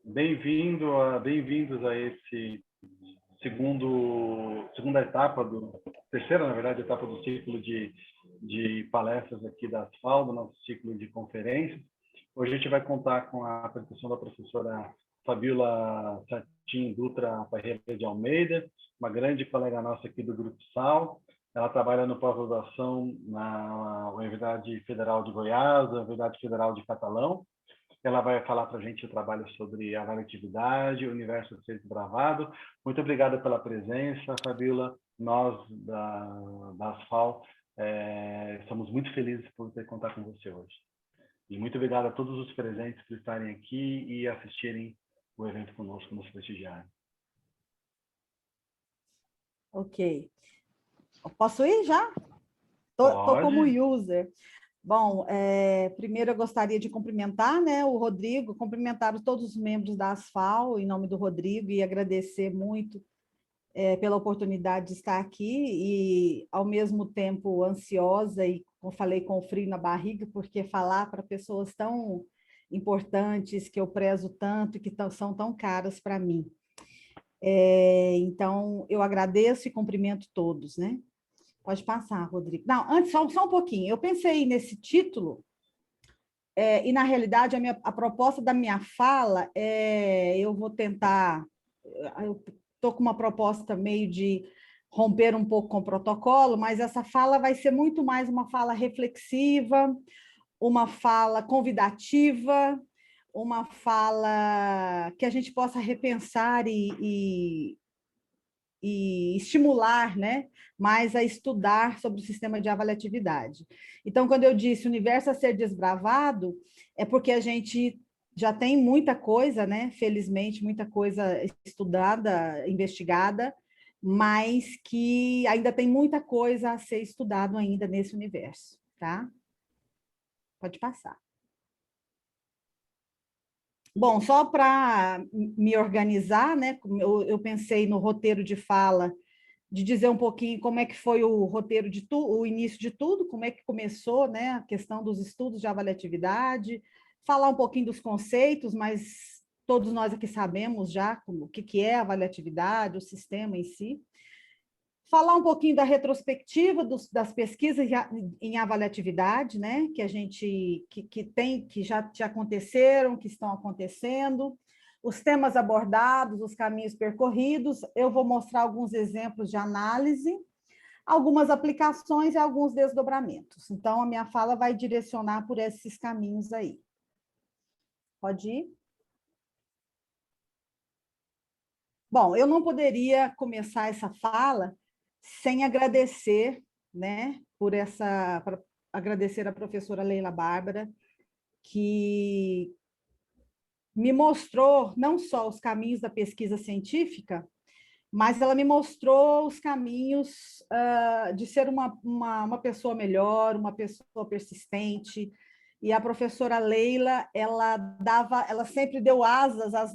Bem-vindos a esse segunda etapa terceira, na verdade, etapa do ciclo de palestras aqui da Asfal, do nosso ciclo de conferências. Hoje a gente vai contar com a apresentação da professora Fabíola Satin Dutra Parreira de Almeida, uma grande colega nossa aqui do Grupo SAL. Ela trabalha no pós-graduação na Universidade Federal de Goiás, na Universidade Federal de Catalão. Ela vai falar para a gente o trabalho sobre avaliatividade, o universo a ser desbravado. Muito obrigado pela presença, Fabíola. Nós, da Asfal, estamos muito felizes por ter contar com você hoje. E muito obrigado a todos os presentes por estarem aqui e assistirem o evento conosco, nos prestigiarem. Ok. Posso ir já? Estou como user. Bom, primeiro eu gostaria de cumprimentar, né, o Rodrigo, cumprimentar todos os membros da Asfal, em nome do Rodrigo, e agradecer muito pela oportunidade de estar aqui e, ao mesmo tempo, ansiosa e, como falei, com frio na barriga, porque falar para pessoas tão importantes, que eu prezo tanto e que são tão caras para mim. Então, eu agradeço e cumprimento todos, né? Pode passar, Rodrigo. Não, antes, só um pouquinho. Eu pensei nesse título, e, na realidade, a proposta da minha fala eu vou tentar... Eu estou com uma proposta meio de romper um pouco com o protocolo, mas essa fala vai ser muito mais uma fala reflexiva, uma fala convidativa, uma fala que a gente possa repensar e estimular, né, mais a estudar sobre o sistema de avaliatividade. Então, quando eu disse universo a ser desbravado, é porque a gente já tem muita coisa, né, felizmente, muita coisa estudada, investigada, mas que ainda tem muita coisa a ser estudado ainda nesse universo, tá? Pode passar. Bom, só para me organizar, né, eu pensei no roteiro de fala, de dizer um pouquinho como é que foi o roteiro de tudo, o início de tudo, como é que começou, né, a questão dos estudos de avaliatividade, falar um pouquinho dos conceitos, mas todos nós aqui sabemos já o que é a avaliatividade, o sistema em si. Falar um pouquinho da retrospectiva das pesquisas em avaliatividade, né, que a gente que já aconteceram, que estão acontecendo, os temas abordados, os caminhos percorridos. Eu vou mostrar alguns exemplos de análise, algumas aplicações e alguns desdobramentos. Então, a minha fala vai direcionar por esses caminhos aí. Pode ir? Bom, eu não poderia começar essa fala sem agradecer, né, para agradecer a professora Leila Bárbara, que me mostrou não só os caminhos da pesquisa científica, mas ela me mostrou os caminhos de ser uma pessoa melhor, uma pessoa persistente. E a professora Leila, ela sempre deu asas às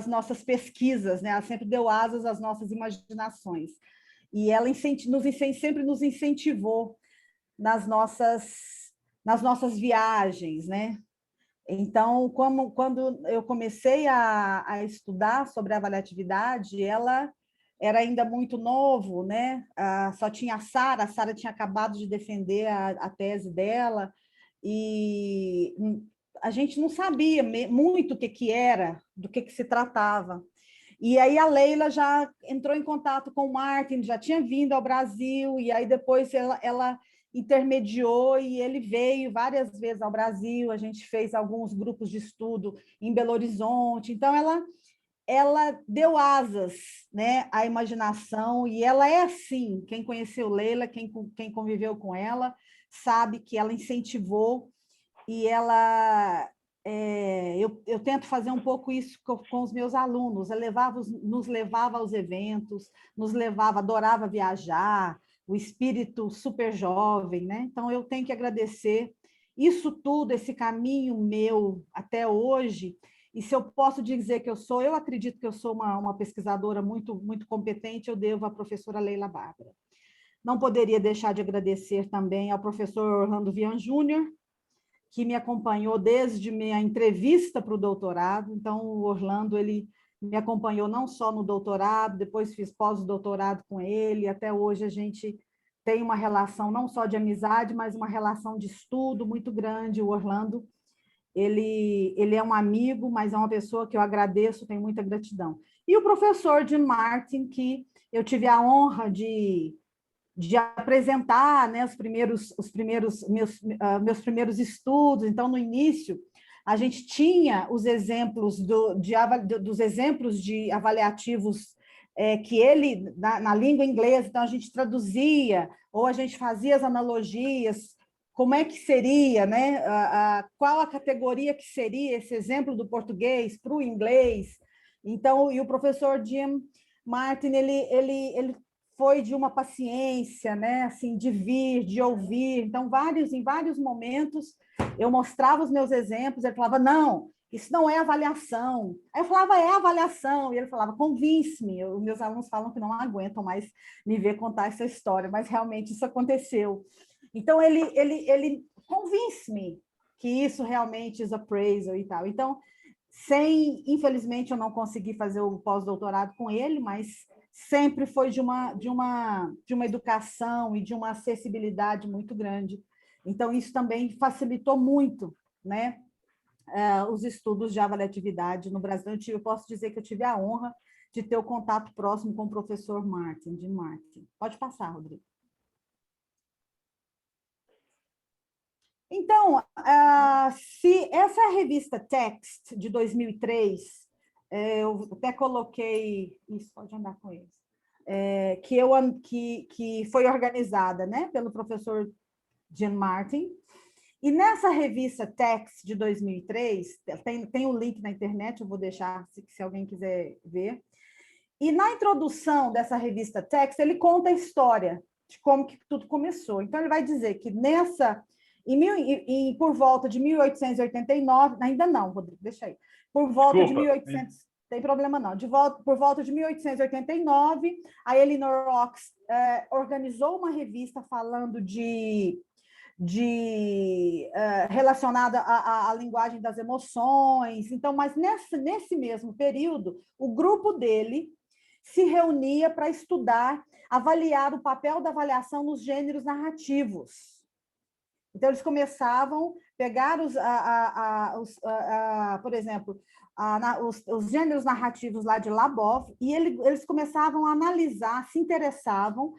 nossas pesquisas, né? Ela sempre deu asas às nossas imaginações. E ela sempre nos incentivou nas nossas viagens, né? Então, quando eu comecei a estudar sobre a avaliatividade, ela era ainda muito novo, né? Só tinha a Sara tinha acabado de defender a tese dela, e a gente não sabia muito o que era, do que se tratava. E aí a Leila já entrou em contato com o Martin, já tinha vindo ao Brasil, e aí depois ela intermediou e ele veio várias vezes ao Brasil, a gente fez alguns grupos de estudo em Belo Horizonte. Então, ela deu asas, né, à imaginação, e ela é assim, quem conheceu Leila, quem conviveu com ela, sabe que ela incentivou, e ela... eu tento fazer um pouco isso com os meus alunos, nos levava aos eventos, adorava viajar, o espírito super jovem, né? Então, eu tenho que agradecer isso tudo, esse caminho meu até hoje. E se eu posso dizer que eu acredito que eu sou uma pesquisadora muito, muito competente, eu devo à professora Leila Bárbara. Não poderia deixar de agradecer também ao professor Orlando Vian Júnior, que me acompanhou desde minha entrevista para o doutorado. Então, o Orlando, ele me acompanhou não só no doutorado, depois fiz pós-doutorado com ele, até hoje a gente tem uma relação não só de amizade, mas uma relação de estudo muito grande. O Orlando, ele é um amigo, mas é uma pessoa que eu agradeço, tenho muita gratidão. E o professor Jim Martin, que eu tive a honra de apresentar, né, meus primeiros estudos. Então, no início, a gente tinha os exemplos dos exemplos de avaliativos que ele, na língua inglesa, então a gente traduzia, ou a gente fazia as analogias, como é que seria, né? Qual a categoria que seria esse exemplo do português para o inglês. Então, e o professor Jim Martin, ele foi de uma paciência, né? Assim, de vir, de ouvir. Então, em vários momentos, eu mostrava os meus exemplos, ele falava, não, isso não é avaliação. Aí eu falava, é avaliação. E ele falava, convince-me. Os meus alunos falam que não aguentam mais me ver contar essa história, mas realmente isso aconteceu. Então, ele convince-me que isso realmente é appraisal e tal. Então, infelizmente, eu não consegui fazer o pós-doutorado com ele, mas sempre foi de uma educação e de uma acessibilidade muito grande. Então, isso também facilitou muito, né, os estudos de avaliatividade no Brasil. Eu posso dizer que eu tive a honra de ter o contato próximo com o professor Jim Martin. Pode passar, Rodrigo. Então, se essa é a revista Text, de 2003, eu até coloquei... Isso, pode andar com eles. Que foi organizada, né, pelo professor Jim Martin. E nessa revista Text, de 2003, tem um link na internet, eu vou deixar se alguém quiser ver. E na introdução dessa revista Text, ele conta a história de como que tudo começou. Então, ele vai dizer que por volta de 1889, ainda não, Rodrigo, deixa aí. Por volta de 1800, tem problema não. Por volta de 1889, a Eleanor Ochs organizou uma revista falando relacionada à linguagem das emoções. Então, mas nesse mesmo período, o grupo dele se reunia para estudar, avaliar o papel da avaliação nos gêneros narrativos. Então, eles começavam a pegar por exemplo, os gêneros narrativos lá de Labov, e eles começavam a analisar, se interessavam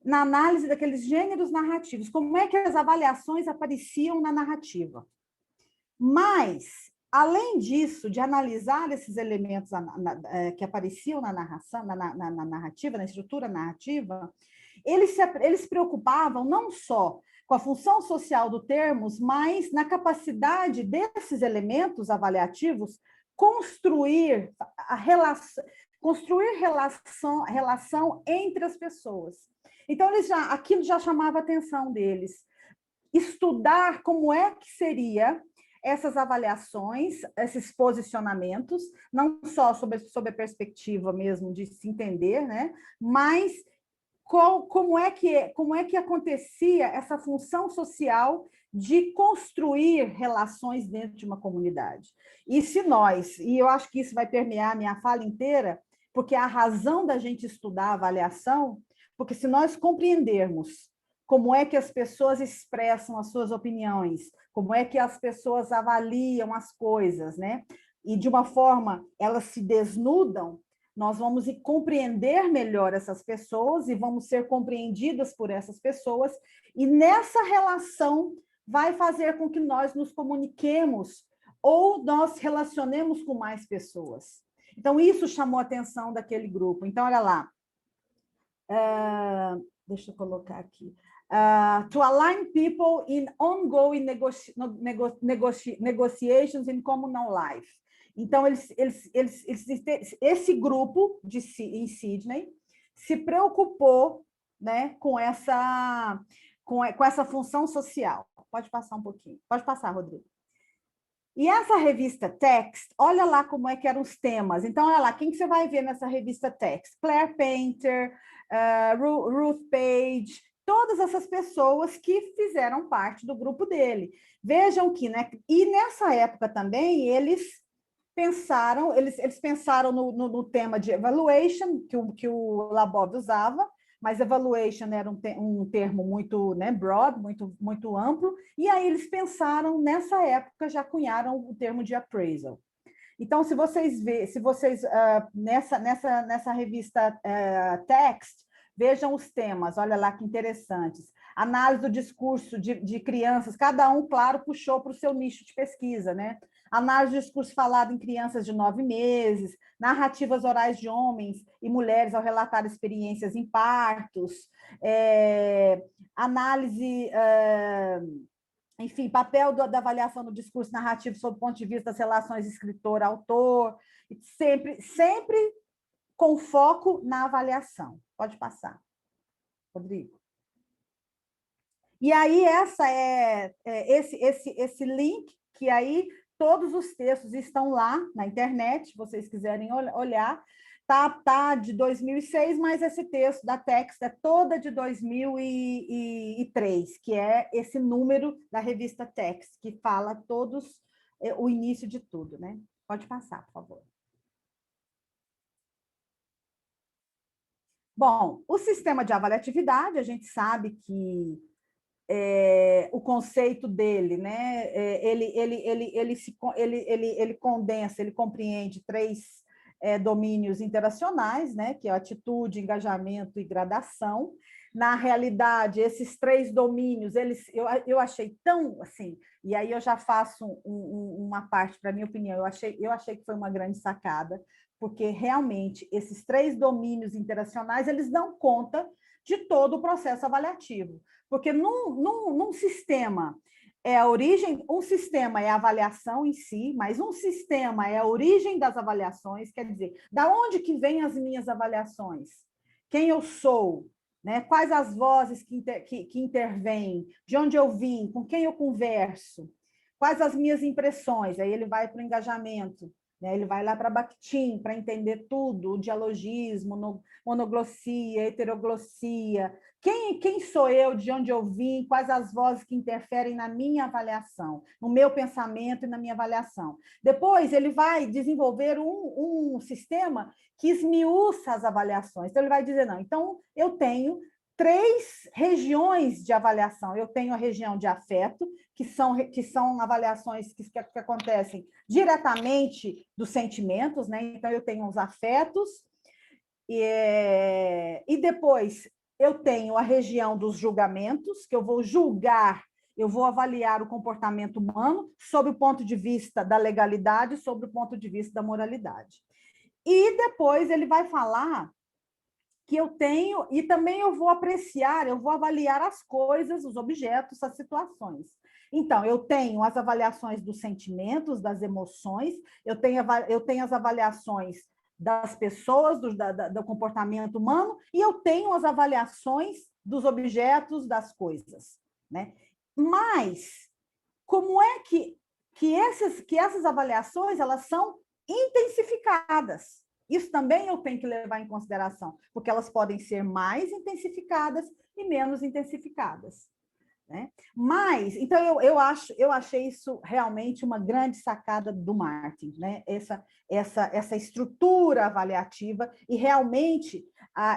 na análise daqueles gêneros narrativos, como é que as avaliações apareciam na narrativa. Mas, além disso, de analisar esses elementos que apareciam na narração, na narrativa, na estrutura narrativa, eles se preocupavam não só com a função social do termos, mas na capacidade desses elementos avaliativos construir relação entre as pessoas. Então, aquilo já chamava a atenção deles. Estudar como é que seria essas avaliações, esses posicionamentos, não só sob a perspectiva mesmo de se entender, né? Mas como é que acontecia essa função social de construir relações dentro de uma comunidade. E eu acho que isso vai permear a minha fala inteira, porque a razão da gente estudar a avaliação, porque se nós compreendermos como é que as pessoas expressam as suas opiniões, como é que as pessoas avaliam as coisas, né? E de uma forma, elas se desnudam, nós vamos compreender melhor essas pessoas e vamos ser compreendidas por essas pessoas, e nessa relação vai fazer com que nós nos comuniquemos ou nós relacionemos com mais pessoas. Então, isso chamou a atenção daquele grupo. Então, olha lá. Deixa eu colocar aqui. To align people in ongoing negotiations in communal life. Então, esse grupo em Sydney se preocupou, né, com essa função social. Pode passar um pouquinho. Pode passar, Rodrigo. E essa revista Text, olha lá como é que eram os temas. Então, olha lá, quem que você vai ver nessa revista Text? Claire Painter, Ruth Page, todas essas pessoas que fizeram parte do grupo dele. Vejam que, né? E nessa época também eles pensaram no tema de evaluation que o Labov usava, mas evaluation era um termo muito, né, broad, muito amplo, e aí eles pensaram, nessa época, já cunharam o termo de appraisal. Então, se vocês nessa revista Text, vejam os temas, olha lá que interessantes. Análise do discurso de crianças, cada um, claro, puxou para o seu nicho de pesquisa, né? Análise do discurso falado em crianças de 9 meses, narrativas orais de homens e mulheres ao relatar experiências em partos, análise... enfim, papel da avaliação do discurso narrativo sob o ponto de vista das relações escritor-autor, sempre com foco na avaliação. Pode passar, Rodrigo. E aí, esse link, que aí todos os textos estão lá na internet, se vocês quiserem olhar, tá de 2006, mas esse texto da Text é toda de 2003, que é esse número da revista Text, que fala todos o início de tudo, né? Pode passar, por favor. Bom, o sistema de avaliatividade, a gente sabe que o conceito dele, né? Ele condensa, ele compreende três domínios interacionais, né? Que é atitude, engajamento e gradação. Na realidade, esses três domínios, eu achei tão assim, e aí eu já faço uma parte, para minha opinião, eu achei que foi uma grande sacada, porque realmente esses três domínios interacionais, eles dão conta de todo o processo avaliativo. Porque num sistema um sistema é a avaliação em si, mas um sistema é a origem das avaliações, quer dizer, da onde que vêm as minhas avaliações? Quem eu sou? Né? Quais as vozes que intervêm? De onde eu vim? Com quem eu converso? Quais as minhas impressões? Aí ele vai para o engajamento. Né? Ele vai lá para Bakhtin para entender tudo, o dialogismo, monoglossia, heteroglossia. Quem sou eu, de onde eu vim, quais as vozes que interferem na minha avaliação, no meu pensamento e na minha avaliação. Depois, ele vai desenvolver um sistema que esmiuça as avaliações. Então, ele vai dizer, não, então eu tenho três regiões de avaliação. Eu tenho a região de afeto, que são avaliações que acontecem diretamente dos sentimentos, né? Então, eu tenho os afetos, e depois eu tenho a região dos julgamentos, que eu vou julgar, eu vou avaliar o comportamento humano sob o ponto de vista da legalidade, sob o ponto de vista da moralidade. E depois ele vai falar que eu tenho, e também eu vou apreciar, eu vou avaliar as coisas, os objetos, as situações. Então, eu tenho as avaliações dos sentimentos, das emoções, eu tenho as avaliações das pessoas, do comportamento humano, e eu tenho as avaliações dos objetos, das coisas. Né? Mas, como é que essas avaliações elas são intensificadas? Isso também eu tenho que levar em consideração, porque elas podem ser mais intensificadas e menos intensificadas. Né? Mas, então, eu achei isso realmente uma grande sacada do Martin, né? Essa estrutura avaliativa, e realmente,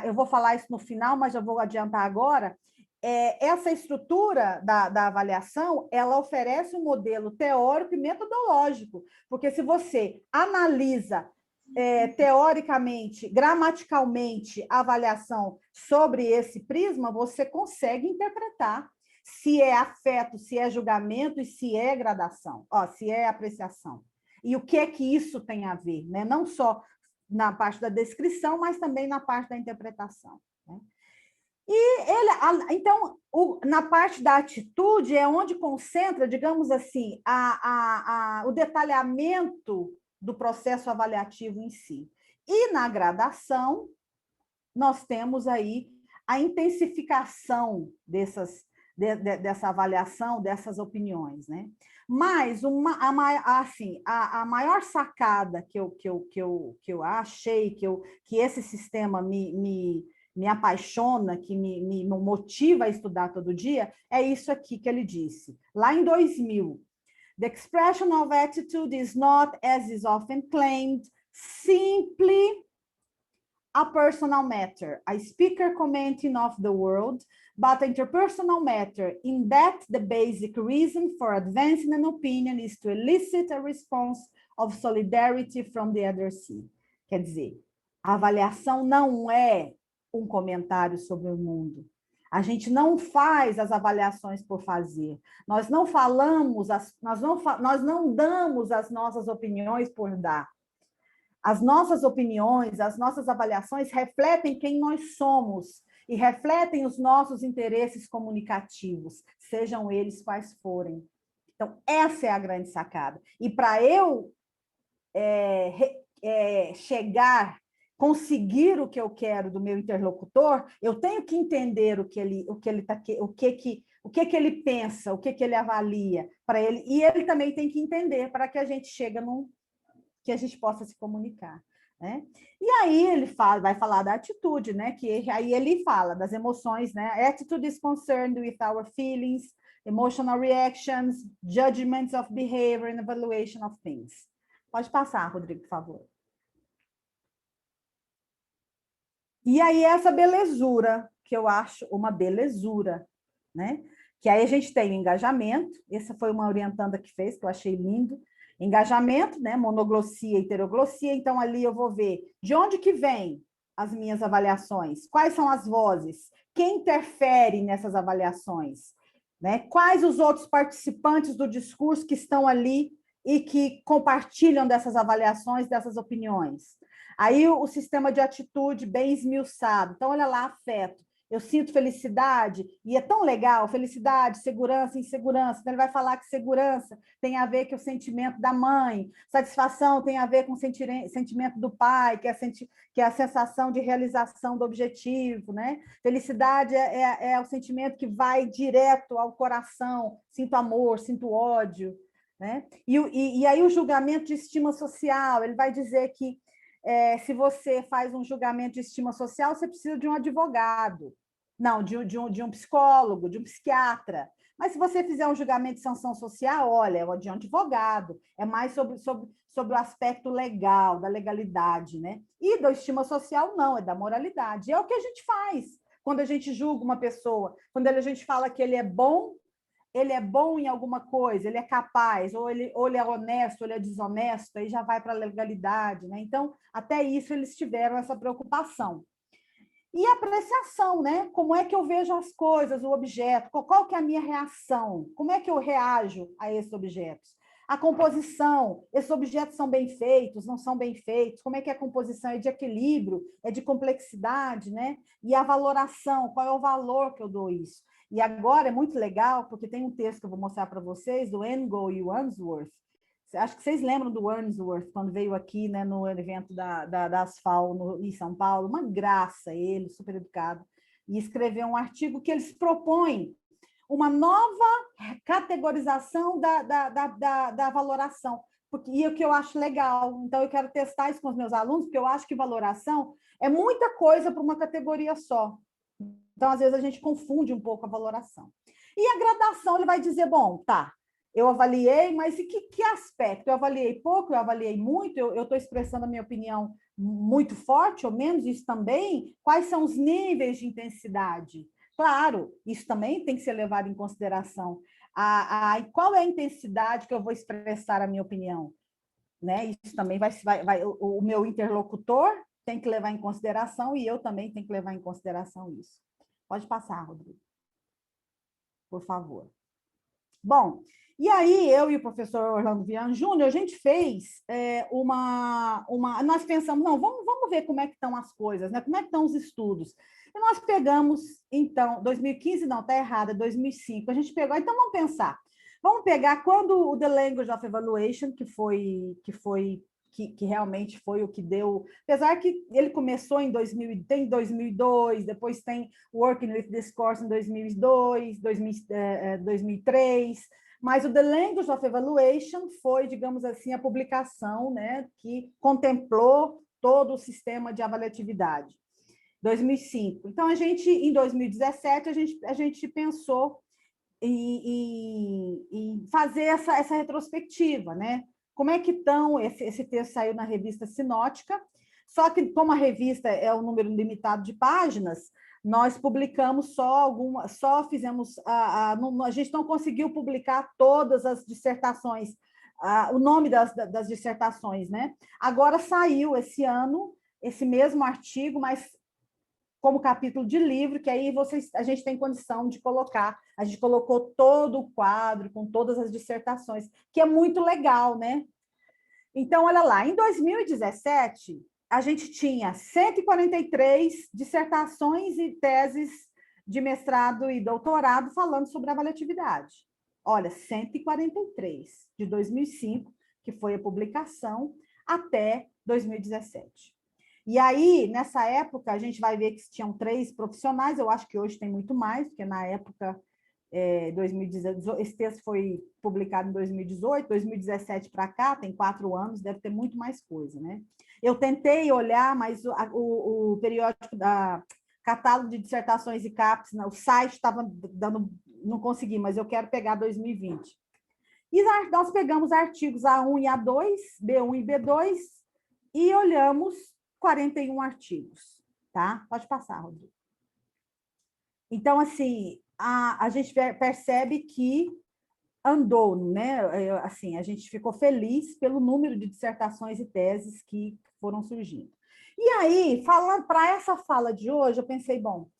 eu vou falar isso no final, mas já vou adiantar agora, essa estrutura da avaliação, ela oferece um modelo teórico e metodológico, porque se você analisa teoricamente, gramaticalmente, a avaliação sobre esse prisma, você consegue interpretar se é afeto, se é julgamento e se é gradação, se é apreciação. E o que é que isso tem a ver, né? Não só na parte da descrição, mas também na parte da interpretação. Né? Então, na parte da atitude é onde concentra, digamos assim, o detalhamento do processo avaliativo em si. E na gradação, nós temos aí a intensificação dessa avaliação, dessas opiniões. Né? Mas a maior sacada que eu achei, que esse sistema me me apaixona, que me motiva a estudar todo dia, é isso aqui que ele disse. Lá em 2000, the expression of attitude is not, as is often claimed, simply a personal matter, a speaker commenting of the world, but interpersonal matter, in that the basic reason for advancing an opinion is to elicit a response of solidarity from the other side. Quer dizer, a avaliação não é um comentário sobre o mundo. A gente não faz as avaliações por fazer. Nós não falamos, nós não damos as nossas opiniões por dar. As nossas opiniões, as nossas avaliações refletem quem nós somos e refletem os nossos interesses comunicativos, sejam eles quais forem. Então, essa é a grande sacada. E para eu conseguir o que eu quero do meu interlocutor, eu tenho que entender o que ele pensa, o que ele avalia para ele, e ele também tem que entender para que a gente chegue que a gente possa se comunicar, né? E aí ele vai falar da atitude, né? Que aí ele fala das emoções, né? Attitude is concerned with our feelings, emotional reactions, judgments of behavior and evaluation of things. Pode passar, Rodrigo, por favor. E aí essa belezura, que eu acho uma belezura, né? Que aí a gente tem o engajamento, essa foi uma orientanda que fez, que eu achei lindo. Engajamento, né? Monoglossia e heteroglossia, então ali eu vou ver de onde que vem as minhas avaliações, quais são as vozes, quem interfere nessas avaliações, né? Quais os outros participantes do discurso que estão ali e que compartilham dessas avaliações, dessas opiniões. Aí o sistema de atitude bem esmiuçado, então olha lá, afeto. Eu sinto felicidade, e é tão legal, felicidade, segurança, insegurança. Então, ele vai falar que segurança tem a ver com o sentimento da mãe, satisfação tem a ver com o sentimento do pai, que é a sensação de realização do objetivo, né? Felicidade é o sentimento que vai direto ao coração, sinto amor, sinto ódio, né? E aí o julgamento de estima social, ele vai dizer que se você faz um julgamento de estima social, você precisa de um advogado, não, de um psicólogo, de um psiquiatra. Mas se você fizer um julgamento de sanção social, olha, é de um advogado, é mais sobre o aspecto legal, da legalidade, né? E da estima social, não, é da moralidade. É o que a gente faz quando a gente julga uma pessoa, quando a gente fala que ele é bom em alguma coisa, ele é capaz, ou ele é honesto, ou ele é desonesto, aí já vai para a legalidade, né? Então, até isso eles tiveram essa preocupação. E a apreciação, né? Como é que eu vejo as coisas, o objeto, qual que é a minha reação? Como é que eu reajo a esses objetos? A composição, esses objetos são bem feitos, não são bem feitos? Como é que é a composição? É de equilíbrio? É de complexidade, né? E a valoração, qual é o valor que eu dou isso? E agora é muito legal, porque tem um texto que eu vou mostrar para vocês, do Engel e Wandsworth. Acho que vocês lembram do Wandsworth, quando veio aqui, né, no evento da Asfal em São Paulo. Uma graça ele, super educado. E escreveu um artigo que eles propõem uma nova categorização da valoração. E o que eu acho legal. Então, eu quero testar isso com os meus alunos, porque eu acho que valoração é muita coisa para uma categoria só. Então, às vezes, a gente confunde um pouco a valoração. E a gradação, ele vai dizer, bom, tá, eu avaliei, mas e que aspecto? Eu avaliei pouco, eu avaliei muito, eu estou expressando a minha opinião muito forte ou menos, isso também? Quais são os níveis de intensidade? Claro, isso também tem que ser levado em consideração. Qual é a intensidade que eu vou expressar a minha opinião? Né? Isso também o meu interlocutor tem que levar em consideração e eu também tenho que levar em consideração isso. Pode passar, Rodrigo. Por favor. Bom, e aí eu e o professor Orlando Vian Júnior, a gente fez nós pensamos, não, vamos ver como é que estão as coisas, né? Como é que estão os estudos. E nós pegamos, então, 2015, não, está errado, é 2005, a gente pegou, então vamos pensar. Vamos pegar quando o The Language of Evaluation, que realmente foi o que deu, apesar que ele começou em 2002, depois tem Working with Discourse em 2002, 2003, mas o The Language of Evaluation foi, digamos assim, a publicação, né, que contemplou todo o sistema de avaliatividade. 2005. Então, em 2017, a gente pensou em fazer essa retrospectiva, né? Como é que estão? Esse texto saiu na revista Sinótica, só que, como a revista é um número limitado de páginas, nós publicamos só fizemos, a gente não conseguiu publicar todas as dissertações, o nome das dissertações, né? Agora saiu esse ano, esse mesmo artigo, mas como capítulo de livro, que aí a gente tem condição de colocar. A gente colocou todo o quadro com todas as dissertações, que é muito legal, né? Então, olha lá, em 2017, a gente tinha 143 dissertações e teses de mestrado e doutorado falando sobre avaliatividade. Olha, 143, de 2005, que foi a publicação, até 2017. E aí, nessa época, a gente vai ver que tinham 3 profissionais, eu acho que hoje tem muito mais, porque na época, 2018, esse texto foi publicado em 2018, 2017 para cá, tem 4 anos, deve ter muito mais coisa, né? Eu tentei olhar, mas o periódico da catálogo de dissertações e CAPES, o site estava dando, não consegui, mas eu quero pegar 2020. E nós pegamos artigos A1 e A2, B1 e B2, e olhamos 41 artigos, tá? Pode passar, Rodrigo. Então, assim, a gente percebe que andou, né? Assim, a gente ficou feliz pelo número de dissertações e teses que foram surgindo. E aí, falando para essa fala de hoje, eu pensei, bom,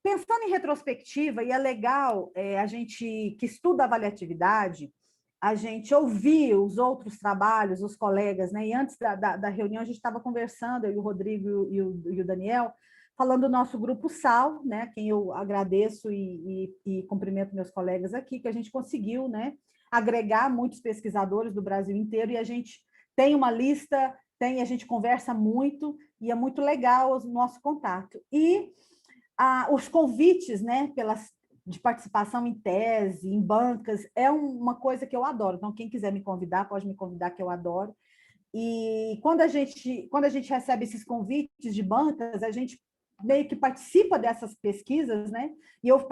pensando em retrospectiva, e é legal a gente que estuda avaliatividade, a gente ouvir os outros trabalhos, os colegas, né? E antes da reunião, a gente estava conversando, eu e o Rodrigo e o Daniel, falando do nosso grupo SAL, né? Quem eu agradeço e cumprimento meus colegas aqui, que a gente conseguiu, né? Agregar muitos pesquisadores do Brasil inteiro, e a gente tem uma lista, a gente conversa muito, e é muito legal o nosso contato. E os convites, né, de participação em tese, em bancas, é uma coisa que eu adoro. Então, quem quiser me convidar, pode me convidar, que eu adoro. E quando a gente recebe esses convites de bancas, a gente meio que participa dessas pesquisas, né? E eu,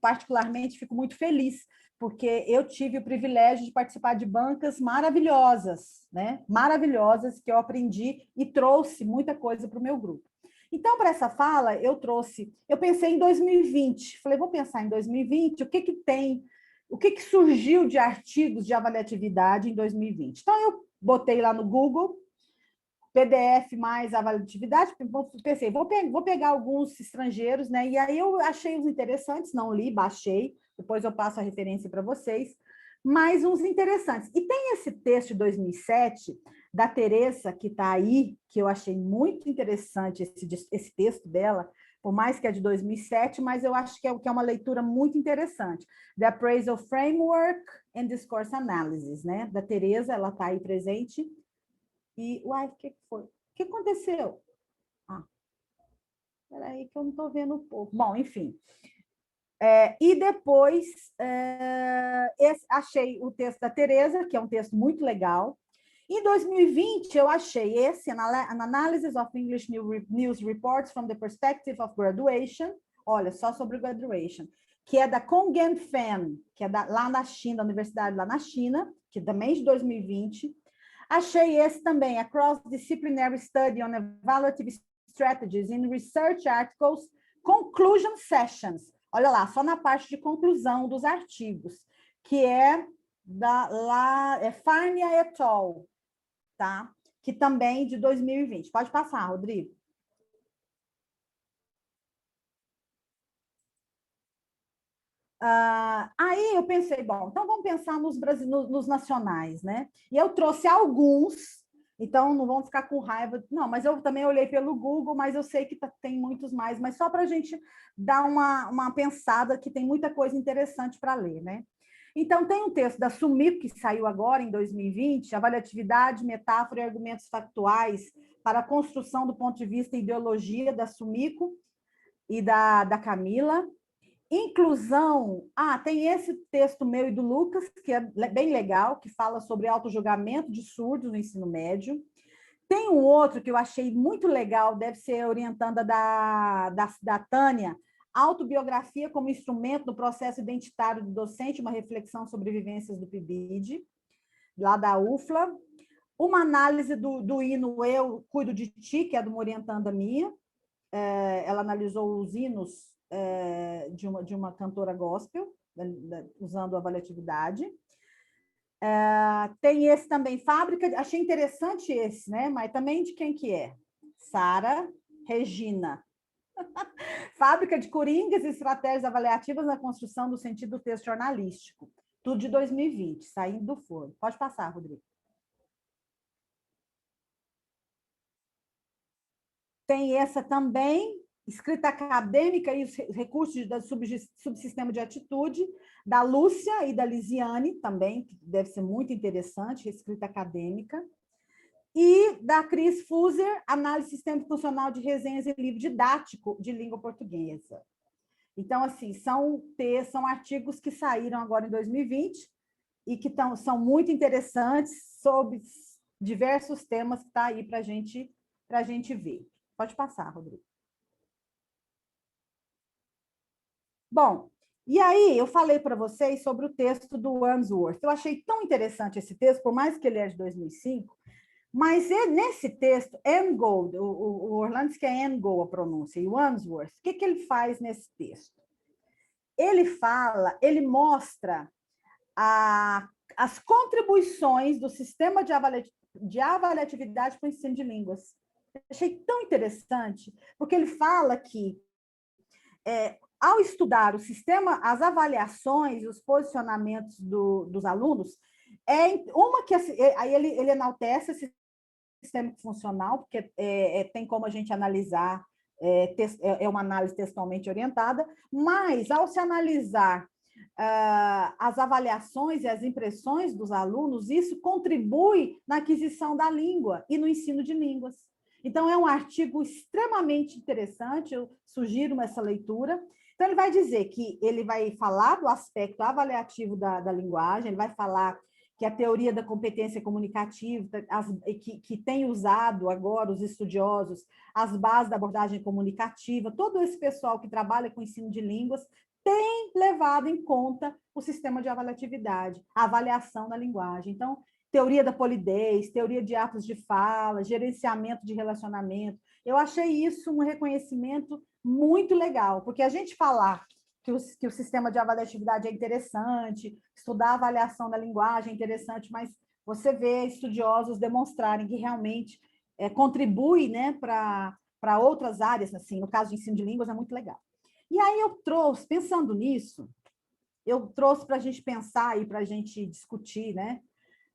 particularmente, fico muito feliz, porque eu tive o privilégio de participar de bancas maravilhosas, né? Maravilhosas, que eu aprendi e trouxe muita coisa para o meu grupo. Então, para essa fala, eu pensei em 2020, falei, vou pensar em 2020, o que surgiu de artigos de avaliatividade em 2020. Então, eu botei lá no Google, PDF mais avaliatividade, pensei, vou pegar alguns estrangeiros, né? E aí eu achei os interessantes, não li, baixei, depois eu passo a referência para vocês, mas uns interessantes. E tem esse texto de 2007, da Teresa, que está aí, que eu achei muito interessante esse texto dela, por mais que é de 2007, mas eu acho que é uma leitura muito interessante. The Appraisal Framework and Discourse Analysis, né? Da Teresa, ela está aí presente. E, uai, o que foi? O que aconteceu? Espera aí que eu não estou vendo um pouco. Bom, enfim. E depois, achei o texto da Teresa, que é um texto muito legal. Em 2020, eu achei esse, An Analysis of English News Reports from the Perspective of Graduation, olha, só sobre graduation, que é da Kongen Fan, que é lá na China, da universidade lá na China, que também é de 2020. Achei esse também, a Cross-Disciplinary Study on Evaluative Strategies in Research Articles, Conclusion Sessions. Olha lá, só na parte de conclusão dos artigos, que é Farnia et al., tá? Que também de 2020. Pode passar, Rodrigo. Aí eu pensei, bom, então vamos pensar nos nacionais, né? E eu trouxe alguns, então não vão ficar com raiva, não, mas eu também olhei pelo Google, mas eu sei que tem muitos mais, mas só para a gente dar uma pensada, que tem muita coisa interessante para ler, né? Então, tem um texto da Sumiko, que saiu agora, em 2020, Avaliatividade, Metáfora e Argumentos Factuais para a Construção do Ponto de Vista e Ideologia, da Sumiko e da Camila. Inclusão, tem esse texto meu e do Lucas, que é bem legal, que fala sobre autojulgamento de surdos no ensino médio. Tem um outro que eu achei muito legal, deve ser orientanda da Tânia, Autobiografia como instrumento no processo identitário do docente, uma reflexão sobre vivências do PIBID, lá da UFLA. Uma análise do hino Eu Cuido de Ti, que é de uma orientanda minha. Ela analisou os hinos de uma cantora gospel, usando a avaliatividade. Tem esse também, Fábrica, achei interessante esse, né? Mas também de quem que é? Sara Regina. Fábrica de Coringas e Estratégias Avaliativas na Construção do Sentido do Texto Jornalístico. Tudo de 2020, saindo do forno. Pode passar, Rodrigo. Tem essa também, escrita acadêmica e os recursos do subsistema de atitude, da Lúcia e da Lisiane, também, que deve ser muito interessante, escrita acadêmica. E da Cris Fuser, Análise Sistêmica Funcional de Resenhas e Livro Didático de Língua Portuguesa. Então, assim, são artigos que saíram agora em 2020 e que são muito interessantes sobre diversos temas que está aí para a gente ver. Pode passar, Rodrigo. Bom, e aí eu falei para vocês sobre o texto do Wordsworth. Eu achei tão interessante esse texto, por mais que ele é de 2005, mas nesse texto, Angold, o Orlandski que é Angold a pronúncia, e o Wordsworth, o que ele faz nesse texto? Ele mostra as contribuições do sistema de avaliatividade para o ensino de línguas. Achei tão interessante, porque ele fala que, ao estudar o sistema, as avaliações e os posicionamentos dos alunos, aí ele enaltece esse sistema funcional, porque tem como a gente analisar, é uma análise textualmente orientada, mas, ao se analisar as avaliações e as impressões dos alunos, isso contribui na aquisição da língua e no ensino de línguas. Então, é um artigo extremamente interessante, eu sugiro essa leitura. Então, ele vai dizer que ele vai falar do aspecto avaliativo da linguagem, ele vai falar que a teoria da competência comunicativa, que tem usado agora os estudiosos as bases da abordagem comunicativa, todo esse pessoal que trabalha com ensino de línguas tem levado em conta o sistema de avaliatividade, a avaliação da linguagem. Então, teoria da polidez, teoria de atos de fala, gerenciamento de relacionamento. Eu achei isso um reconhecimento muito legal, porque a gente falar que o sistema de avaliatividade é interessante, estudar a avaliação da linguagem é interessante, mas você vê estudiosos demonstrarem que realmente contribui, né, para outras áreas, assim, no caso de ensino de línguas, é muito legal. E aí eu trouxe, pensando nisso, eu trouxe para a gente pensar e para a gente discutir, né,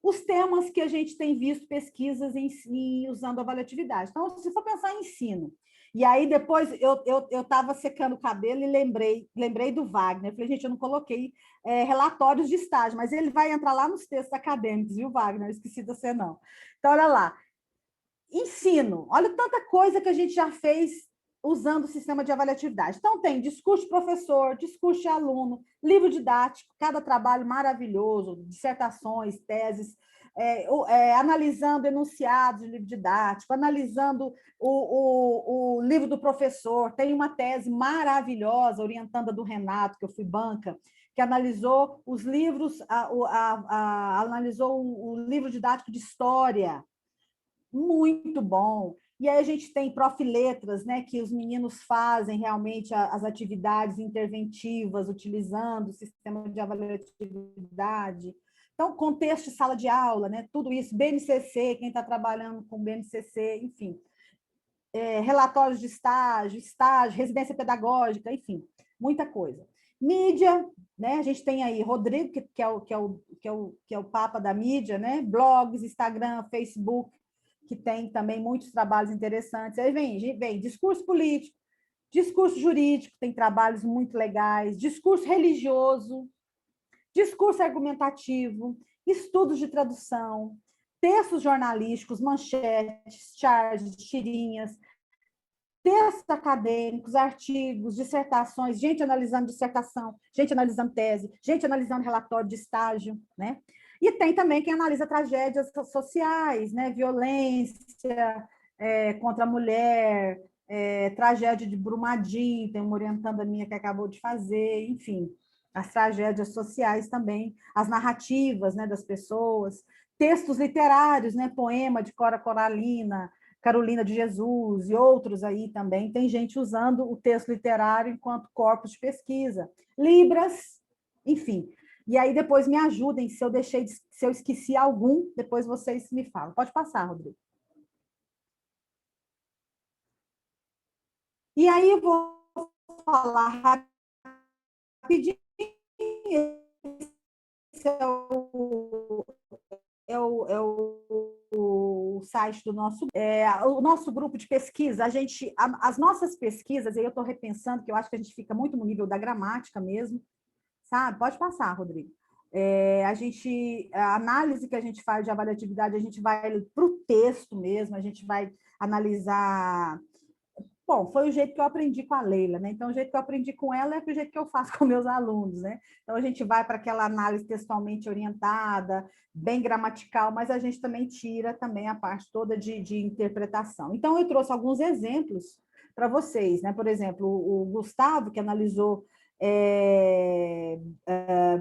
os temas que a gente tem visto pesquisas usando a avaliatividade. Então, se for pensar em ensino, e aí depois eu estava secando o cabelo e lembrei do Wagner. Eu falei, gente, eu não coloquei relatórios de estágio, mas ele vai entrar lá nos textos acadêmicos, viu, Wagner? Eu esqueci de você, não. Então, olha lá. Ensino. Olha tanta coisa que a gente já fez usando o sistema de avaliatividade. Então, tem discurso de professor, discurso de aluno, livro didático, cada trabalho maravilhoso, dissertações, teses, analisando enunciados de livro didático, analisando o livro do professor. Tem uma tese maravilhosa, orientanda do Renato, que eu fui banca, que analisou os livros, analisou o livro didático de história, muito bom. E aí a gente tem Prof. Letras, né, que os meninos fazem realmente as atividades interventivas, utilizando o sistema de avaliatividade. Então, contexto de sala de aula, né, tudo isso, BNCC, quem está trabalhando com BNCC, enfim. Relatórios de estágio, residência pedagógica, enfim, muita coisa. Mídia, né, a gente tem aí Rodrigo, que é o papa da mídia, né, blogs, Instagram, Facebook, que tem também muitos trabalhos interessantes. Aí vem discurso político, discurso jurídico, tem trabalhos muito legais, discurso religioso, discurso argumentativo, estudos de tradução, textos jornalísticos, manchetes, charges, tirinhas, textos acadêmicos, artigos, dissertações, gente analisando dissertação, gente analisando tese, gente analisando relatório de estágio, né? E tem também quem analisa tragédias sociais, né? Violência contra a mulher, tragédia de Brumadinho, tem uma orientanda minha que acabou de fazer, enfim, as tragédias sociais também, as narrativas, né, das pessoas, textos literários, né? Poema de Cora Coralina, Carolina de Jesus e outros aí também. Tem gente usando o texto literário enquanto corpus de pesquisa. Libras, enfim. E aí depois me ajudem se eu esqueci algum, depois vocês me falam. Pode passar, Rodrigo. E aí eu vou falar rapidinho. Esse o site do o nosso grupo de pesquisa. As nossas pesquisas, aí eu estou repensando, que eu acho que a gente fica muito no nível da gramática mesmo, sabe? Pode passar, Rodrigo. A análise que a gente faz de avaliatividade, a gente vai para o texto mesmo, a gente vai analisar. Bom, foi o jeito que eu aprendi com a Leila, né? Então, o jeito que eu aprendi com ela é o jeito que eu faço com meus alunos, né? Então, a gente vai para aquela análise textualmente orientada, bem gramatical, mas a gente também tira também a parte toda de interpretação. Então, eu trouxe alguns exemplos para vocês, né? Por exemplo, o Gustavo, que analisou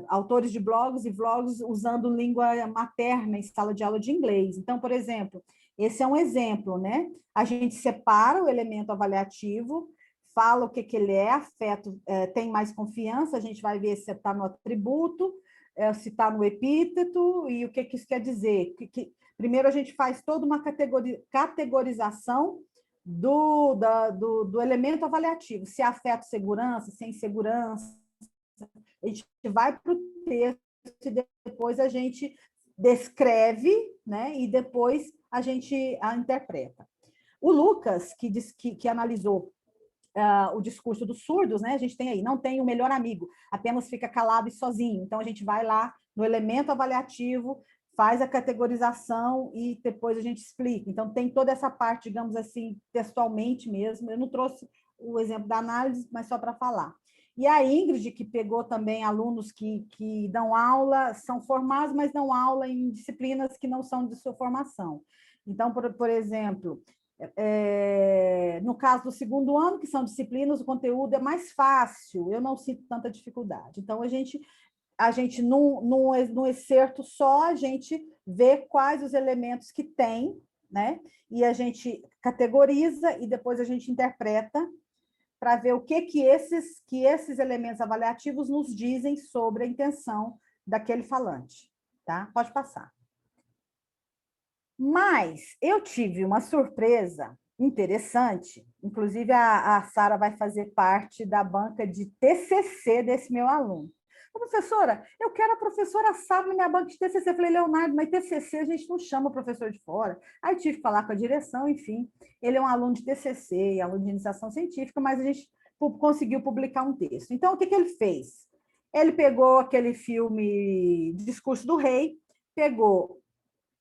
autores de blogs e vlogs usando língua materna em sala de aula de inglês. Então, por exemplo, esse é um exemplo, né? A gente separa o elemento avaliativo, fala o que ele é, afeto, tem mais confiança, a gente vai ver se está no atributo, se está no epíteto, e o que isso quer dizer. Primeiro, a gente faz toda uma categorização do elemento avaliativo, se é afeto, segurança, sem segurança. A gente vai para o texto e depois a gente descreve, né? E depois a gente a interpreta. O Lucas, que analisou o discurso dos surdos, né? A gente tem aí, não tem o melhor amigo, apenas fica calado e sozinho. Então, a gente vai lá no elemento avaliativo, faz a categorização e depois a gente explica. Então, tem toda essa parte, digamos assim, textualmente mesmo. Eu não trouxe o exemplo da análise, mas só para falar. E a Ingrid, que pegou também alunos que dão aula, são formados, mas dão aula em disciplinas que não são de sua formação. Então, por exemplo, no caso do segundo ano, que são disciplinas, o conteúdo é mais fácil, eu não sinto tanta dificuldade. Então, a gente num excerto só, a gente vê quais os elementos que tem, né? E a gente categoriza e depois a gente interpreta para ver o que esses elementos avaliativos nos dizem sobre a intenção daquele falante. Tá? Pode passar. Mas eu tive uma surpresa interessante, inclusive a Sara vai fazer parte da banca de TCC desse meu aluno. Professora, eu quero a professora Sara na minha banca de TCC. Eu falei, Leonardo, mas TCC a gente não chama o professor de fora. Aí tive que falar com a direção, enfim. Ele é um aluno de TCC, aluno de iniciação científica, mas a gente conseguiu publicar um texto. Então, o que ele fez? Ele pegou aquele filme Discurso do Rei, pegou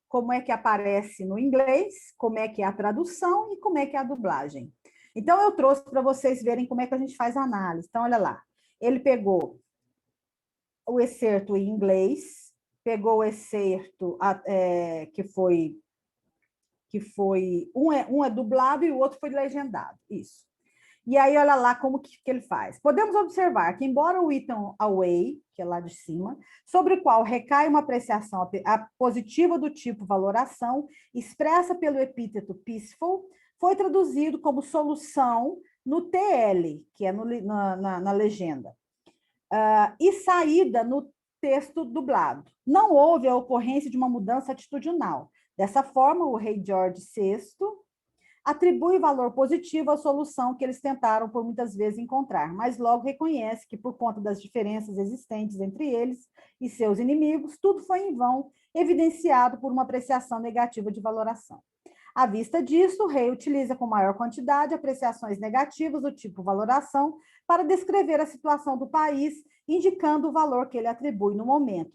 como é que aparece no inglês, como é que é a tradução e como é que é a dublagem. Então, eu trouxe para vocês verem como é que a gente faz a análise. Então, olha lá. Ele pegou o excerto em inglês, pegou o excerto um é dublado e o outro foi legendado. Isso. E aí, olha lá como que ele faz. Podemos observar que, embora o item away, que é lá de cima, sobre o qual recai uma apreciação positiva do tipo valoração, expressa pelo epíteto peaceful, foi traduzido como solução no TL, que é na legenda, e saída no texto dublado. Não houve a ocorrência de uma mudança atitudinal. Dessa forma, o rei George VI atribui valor positivo à solução que eles tentaram por muitas vezes encontrar, mas logo reconhece que, por conta das diferenças existentes entre eles e seus inimigos, tudo foi em vão, evidenciado por uma apreciação negativa de valoração. À vista disso, o rei utiliza com maior quantidade apreciações negativas do tipo valoração para descrever a situação do país, indicando o valor que ele atribui no momento,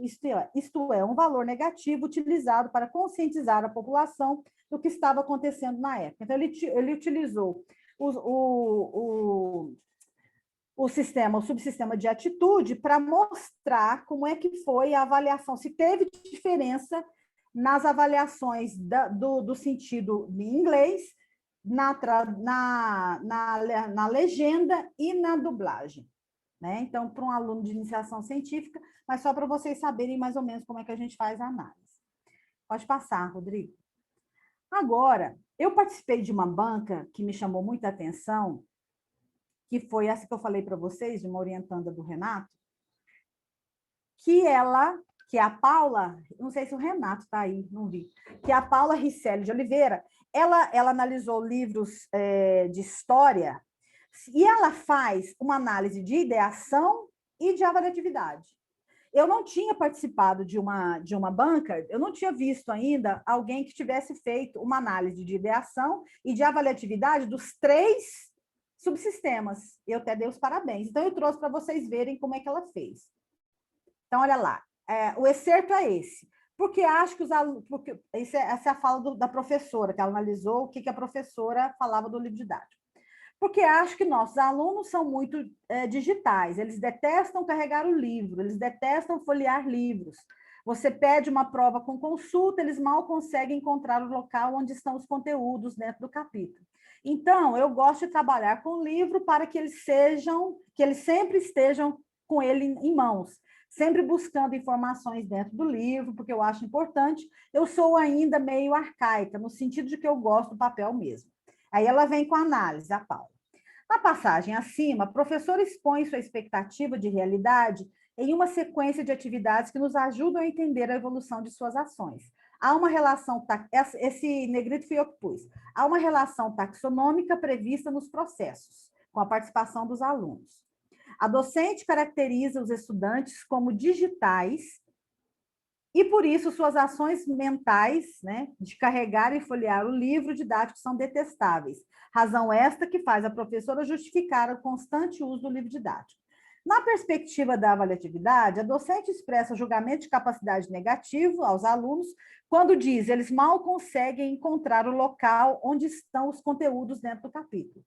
isto é, um valor negativo utilizado para conscientizar a população do que estava acontecendo na época. Então, ele utilizou o subsistema de atitude, para mostrar como é que foi a avaliação, se teve diferença nas avaliações do sentido em inglês, na legenda e na dublagem. Né? Então, para um aluno de iniciação científica, mas só para vocês saberem mais ou menos como é que a gente faz a análise. Pode passar, Rodrigo. Agora, eu participei de uma banca que me chamou muita atenção, que foi essa que eu falei para vocês, de uma orientanda do Renato, que é a Paula, não sei se o Renato está aí, não vi, que é a Paula Ricelli de Oliveira, ela analisou livros de história e ela faz uma análise de ideação e de avaliatividade. Eu não tinha participado de uma banca, eu não tinha visto ainda alguém que tivesse feito uma análise de ideação e de avaliatividade dos 3 subsistemas. Eu até dei os parabéns. Então, eu trouxe para vocês verem como é que ela fez. Então, olha lá, o excerto é esse. Porque acho que os alunos... Essa é a fala da professora, que ela analisou o que a professora falava do livro didático. Porque acho que nossos alunos são muito digitais, eles detestam carregar o livro, eles detestam folhear livros. Você pede uma prova com consulta, eles mal conseguem encontrar o local onde estão os conteúdos dentro do capítulo. Então, eu gosto de trabalhar com o livro para que eles sempre estejam com ele em mãos, sempre buscando informações dentro do livro, porque eu acho importante. Eu sou ainda meio arcaica, no sentido de que eu gosto do papel mesmo. Aí ela vem com a análise, a Paula. Na passagem acima, a professora expõe sua expectativa de realidade em uma sequência de atividades que nos ajudam a entender a evolução de suas ações. Há uma relação, esse negrito fui eu que pus, há uma relação taxonômica prevista nos processos, com a participação dos alunos. A docente caracteriza os estudantes como digitais e, por isso, suas ações mentais, né, de carregar e folhear o livro didático são detestáveis. Razão esta que faz a professora justificar o constante uso do livro didático. Na perspectiva da avaliatividade, a docente expressa julgamento de capacidade negativo aos alunos quando diz eles mal conseguem encontrar o local onde estão os conteúdos dentro do capítulo.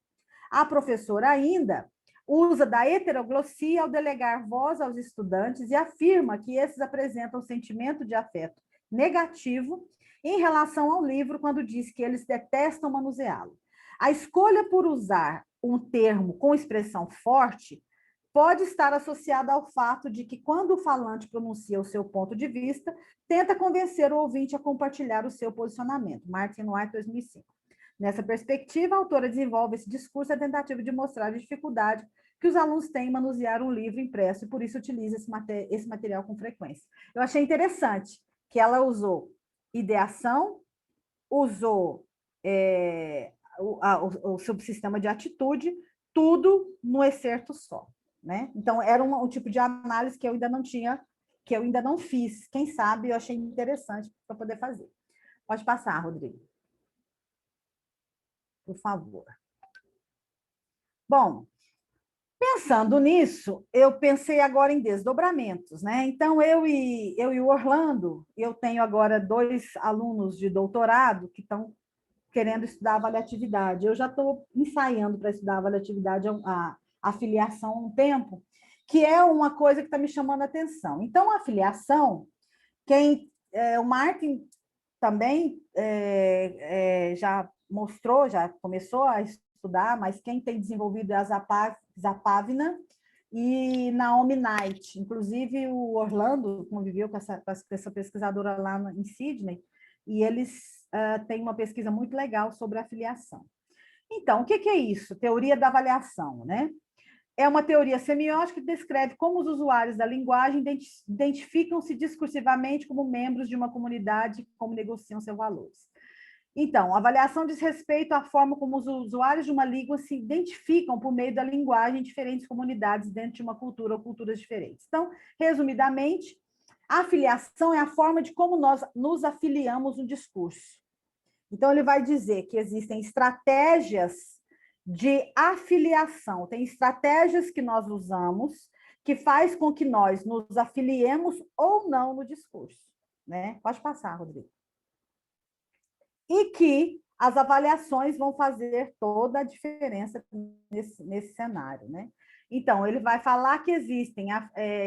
A professora ainda usa da heteroglossia ao delegar voz aos estudantes e afirma que esses apresentam sentimento de afeto negativo em relação ao livro quando diz que eles detestam manuseá-lo. A escolha por usar um termo com expressão forte pode estar associada ao fato de que, quando o falante pronuncia o seu ponto de vista, tenta convencer o ouvinte a compartilhar o seu posicionamento. Martin White, 2005. Nessa perspectiva, a autora desenvolve esse discurso a tentativa de mostrar a dificuldade que os alunos têm em manusear um livro impresso e, por isso, utiliza esse material com frequência. Eu achei interessante que ela usou ideação, usou o subsistema de atitude, tudo no excerto só. Né? Então, era um tipo de análise que eu ainda não tinha, que eu ainda não fiz. Quem sabe eu achei interessante para poder fazer. Pode passar, Rodrigo. Por favor. Bom, pensando nisso, eu pensei agora em desdobramentos, né? Então, eu e o Orlando, eu tenho agora 2 alunos de doutorado que estão querendo estudar avaliatividade. Eu já estou ensaiando para estudar avaliatividade, a filiação há um tempo, que é uma coisa que está me chamando a atenção. Então, a filiação, o Martin também já mostrou, já começou a estudar, mas quem tem desenvolvido é a Zapavna e Naomi Knight. Inclusive, o Orlando conviveu com essa pesquisadora lá em Sydney, e eles têm uma pesquisa muito legal sobre a filiação. Então, o que é isso? Teoria da avaliação, né? É uma teoria semiótica que descreve como os usuários da linguagem identificam-se discursivamente como membros de uma comunidade e como negociam seus valores. Então, a avaliação diz respeito à forma como os usuários de uma língua se identificam por meio da linguagem em diferentes comunidades dentro de uma cultura ou culturas diferentes. Então, resumidamente, a afiliação é a forma de como nós nos afiliamos no discurso. Então, ele vai dizer que existem estratégias de afiliação, tem estratégias que nós usamos que faz com que nós nos afiliemos ou não no discurso. Né? Pode passar, Rodrigo. E que as avaliações vão fazer toda a diferença nesse cenário. Né? Então, ele vai falar que existem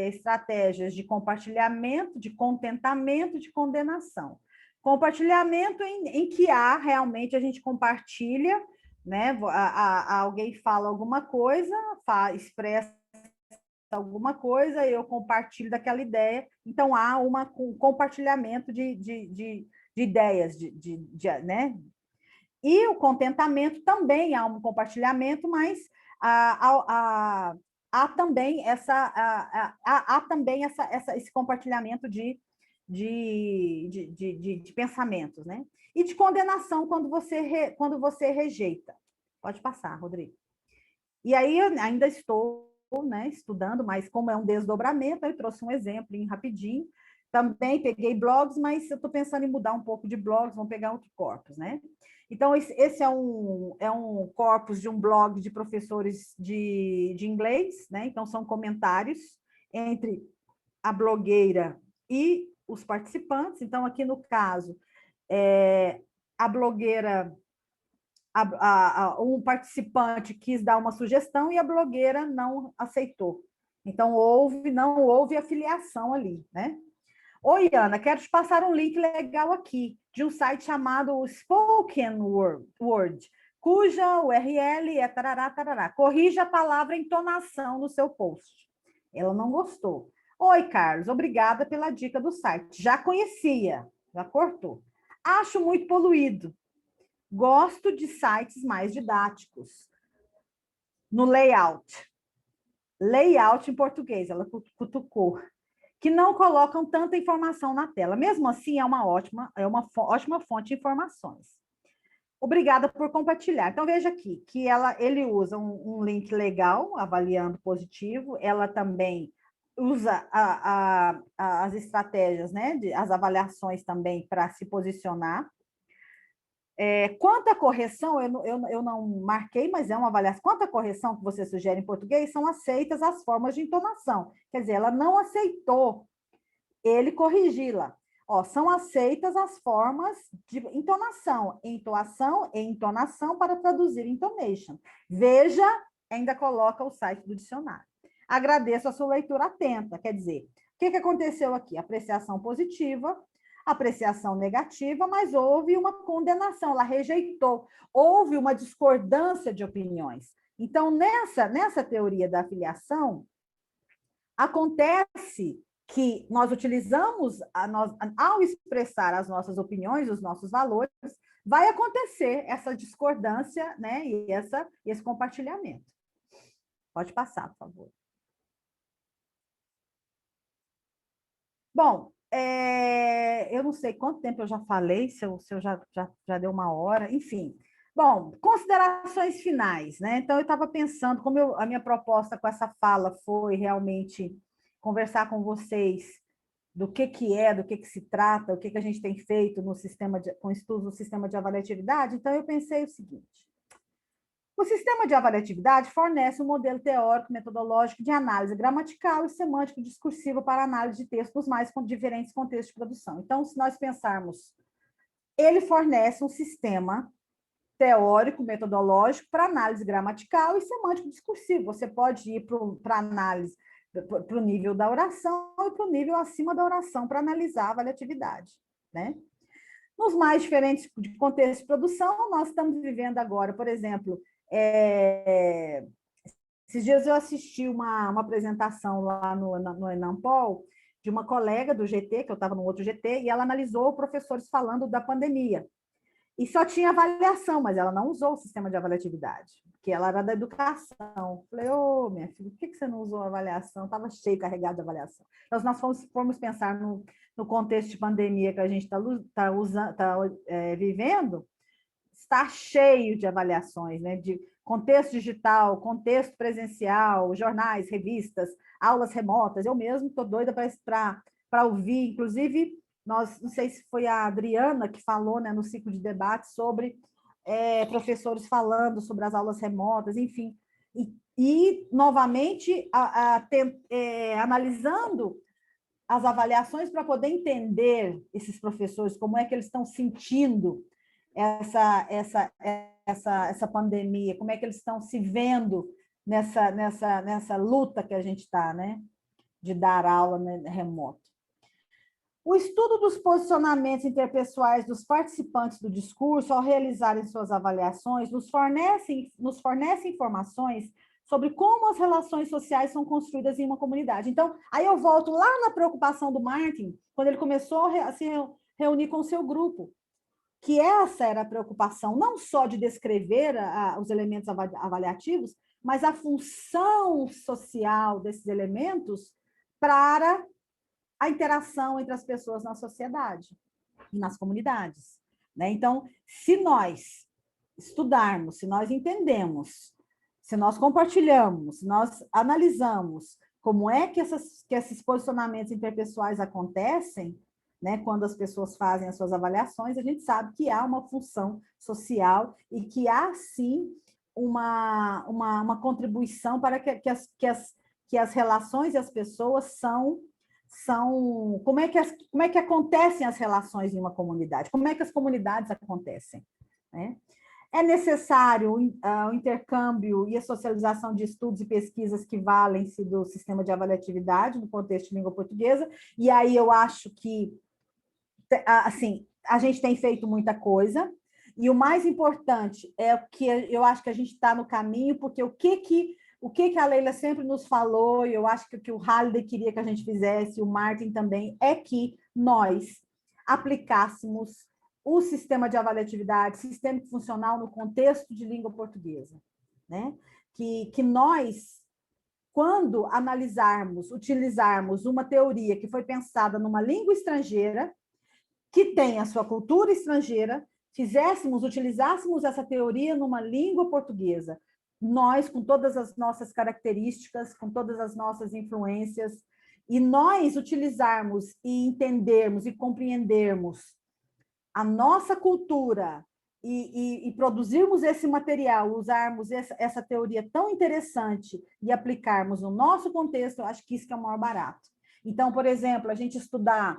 estratégias de compartilhamento, de contentamento, de condenação. Compartilhamento em que há realmente a gente compartilha, né? Alguém fala alguma coisa, expressa alguma coisa, eu compartilho daquela ideia, então há um compartilhamento de ideias, né? E o contentamento também há um compartilhamento, mas há também esse compartilhamento de pensamentos, né? E de condenação quando você rejeita. Pode passar, Rodrigo. E aí eu ainda estou, né, estudando, mas como é um desdobramento, eu trouxe um exemplo rapidinho. Também peguei blogs, mas eu estou pensando em mudar um pouco de blogs, vamos pegar outro corpus, né? Então, esse é um corpus de um blog de professores de inglês, né? Então, são comentários entre a blogueira e os participantes. Então, aqui no caso, a blogueira, um participante quis dar uma sugestão e a blogueira não aceitou. Então, não houve afiliação ali, né? Oi, Ana, quero te passar um link legal aqui, de um site chamado Spoken Word, cuja URL é tarará, tarará. Corrija a palavra entonação no seu post. Ela não gostou. Oi, Carlos, obrigada pela dica do site. Já conhecia, já cortou. Acho muito poluído. Gosto de sites mais didáticos. No layout. Layout em português, ela cutucou. Que não colocam tanta informação na tela. Mesmo assim, é uma ótima fonte de informações. Obrigada por compartilhar. Então, veja aqui que ele usa um link legal, avaliando positivo, ela também usa as estratégias, né, as avaliações também para se posicionar. Quanto à correção, eu não marquei, mas é uma avaliação. Quanto à correção que você sugere em português, são aceitas as formas de entonação. Quer dizer, ela não aceitou ele corrigi-la. São aceitas as formas de entonação, entoação e entonação para traduzir intonation. Veja, ainda coloca o site do dicionário. Agradeço a sua leitura atenta. Quer dizer, o que aconteceu aqui? Apreciação positiva, apreciação negativa, mas houve uma condenação, ela rejeitou. Houve uma discordância de opiniões. Então, nessa teoria da afiliação, acontece que nós utilizamos, ao expressar as nossas opiniões, os nossos valores, vai acontecer essa discordância, né, e esse compartilhamento. Pode passar, por favor. Bom, eu não sei quanto tempo eu já falei, se eu já deu uma hora, enfim. Bom, considerações finais, né? Então, eu estava pensando, como a minha proposta com essa fala foi realmente conversar com vocês do que se trata, o que a gente tem feito com estudos no sistema de avaliatividade, então eu pensei o seguinte: o sistema de avaliatividade fornece um modelo teórico metodológico de análise gramatical e semântico discursiva para análise de textos nos mais diferentes contextos de produção. Então, se nós pensarmos, ele fornece um sistema teórico, metodológico para análise gramatical e semântico discursivo. Você pode ir para análise para o nível da oração e para o nível acima da oração para analisar a avaliatividade, né? Nos mais diferentes contextos de produção, nós estamos vivendo agora, por exemplo, esses dias eu assisti uma apresentação lá no Enampol de uma colega do GT, que eu estava no outro GT, e ela analisou professores falando da pandemia. E só tinha avaliação, mas ela não usou o sistema de avaliatividade, porque ela era da educação. Falei, minha filha, por que você não usou a avaliação? Estava cheio, carregado de avaliação. Então, se nós formos pensar no contexto de pandemia que a gente está vivendo, está cheio de avaliações, né? De contexto digital, contexto presencial, jornais, revistas, aulas remotas. Eu mesmo estou doida para ouvir, inclusive... não sei se foi a Adriana que falou, né, no ciclo de debate sobre professores falando sobre as aulas remotas, enfim, novamente analisando as avaliações para poder entender esses professores, como é que eles estão sentindo essa pandemia, como é que eles estão se vendo nessa luta que a gente está, né? De dar aula, né, remoto. O estudo dos posicionamentos interpessoais dos participantes do discurso, ao realizarem suas avaliações, nos fornece informações sobre como as relações sociais são construídas em uma comunidade. Então, aí eu volto lá na preocupação do Martin, quando ele começou a se reunir com o seu grupo, que essa era a preocupação, não só de descrever os elementos avaliativos, mas a função social desses elementos para a interação entre as pessoas na sociedade e nas comunidades, né? Então, se nós estudarmos, se nós entendemos, se nós compartilhamos, se nós analisamos como é que esses posicionamentos interpessoais acontecem, né, quando as pessoas fazem as suas avaliações, a gente sabe que há uma função social e que há, sim, uma contribuição para que as relações e as pessoas são como é que acontecem as relações em uma comunidade, como é que as comunidades acontecem, né? É necessário o intercâmbio e a socialização de estudos e pesquisas que valem-se do sistema de avaliatividade no contexto de língua portuguesa, e aí eu acho que, assim, a gente tem feito muita coisa, e o mais importante é que eu acho que a gente está no caminho, porque o que a Leila sempre nos falou, e eu acho que o que o Halliday queria que a gente fizesse, o Martin também, é que nós aplicássemos o sistema de avaliatividade, sistema funcional no contexto de língua portuguesa, né? Que nós, quando analisarmos, utilizarmos uma teoria que foi pensada numa língua estrangeira, que tem a sua cultura estrangeira, utilizássemos essa teoria numa língua portuguesa, nós, com todas as nossas características, com todas as nossas influências, e nós utilizarmos e entendermos e compreendermos a nossa cultura e produzirmos esse material, usarmos essa teoria tão interessante e aplicarmos no nosso contexto, eu acho que isso que é o maior barato. Então, por exemplo, a gente estudar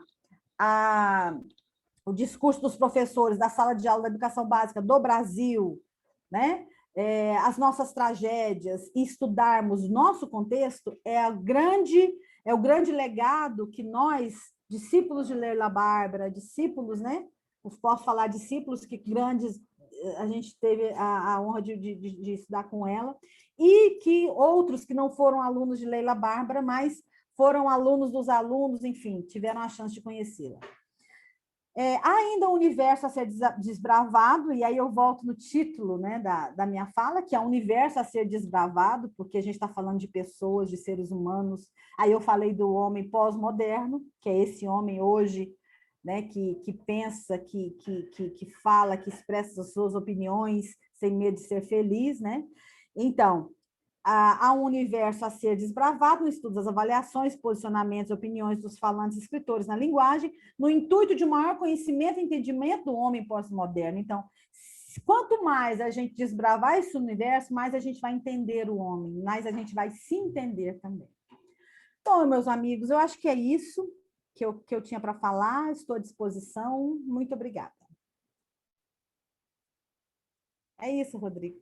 o discurso dos professores da sala de aula da educação básica do Brasil, né? As nossas tragédias, e estudarmos nosso contexto, é o grande legado que nós, discípulos de Leila Bárbara, discípulos, né? Posso falar discípulos que grandes, a gente teve a honra de estudar com ela, e que outros que não foram alunos de Leila Bárbara, mas foram alunos dos alunos, enfim, tiveram a chance de conhecê-la. Há ainda um universo a ser desbravado, e aí eu volto no título, né, da minha fala, que é um universo a ser desbravado, porque a gente está falando de pessoas, de seres humanos. Aí eu falei do homem pós-moderno, que é esse homem hoje, né, que pensa, que fala, que expressa as suas opiniões sem medo de ser feliz, né? Então, há um universo a ser desbravado no estudo das avaliações, posicionamentos e opiniões dos falantes e escritores na linguagem, no intuito de maior conhecimento e entendimento do homem pós-moderno. Então, quanto mais a gente desbravar esse universo, mais a gente vai entender o homem, mais a gente vai se entender também. Bom, meus amigos, eu acho que é isso que eu tinha para falar, estou à disposição. Muito obrigada. É isso, Rodrigo.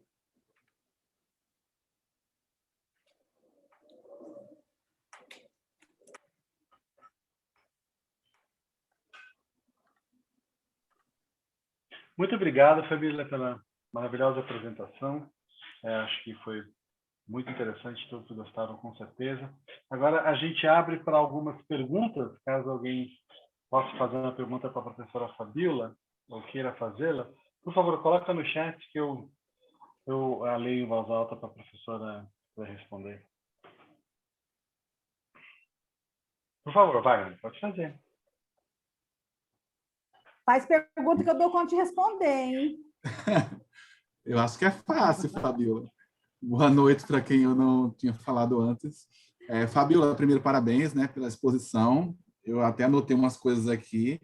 Muito obrigado, Fabíola, pela maravilhosa apresentação. Acho que foi muito interessante, todos gostaram, com certeza. Agora, a gente abre para algumas perguntas, caso alguém possa fazer uma pergunta para a professora Fabíola, ou queira fazê-la. Por favor, coloca no chat que eu leio em voz alta para a professora responder. Por favor, Wagner, pode fazer. Faz pergunta que eu dou conta de responder, hein? Eu acho que é fácil, Fabíola. Boa noite para quem eu não tinha falado antes. Fabíola, primeiro, parabéns, né, pela exposição. Eu até anotei umas coisas aqui.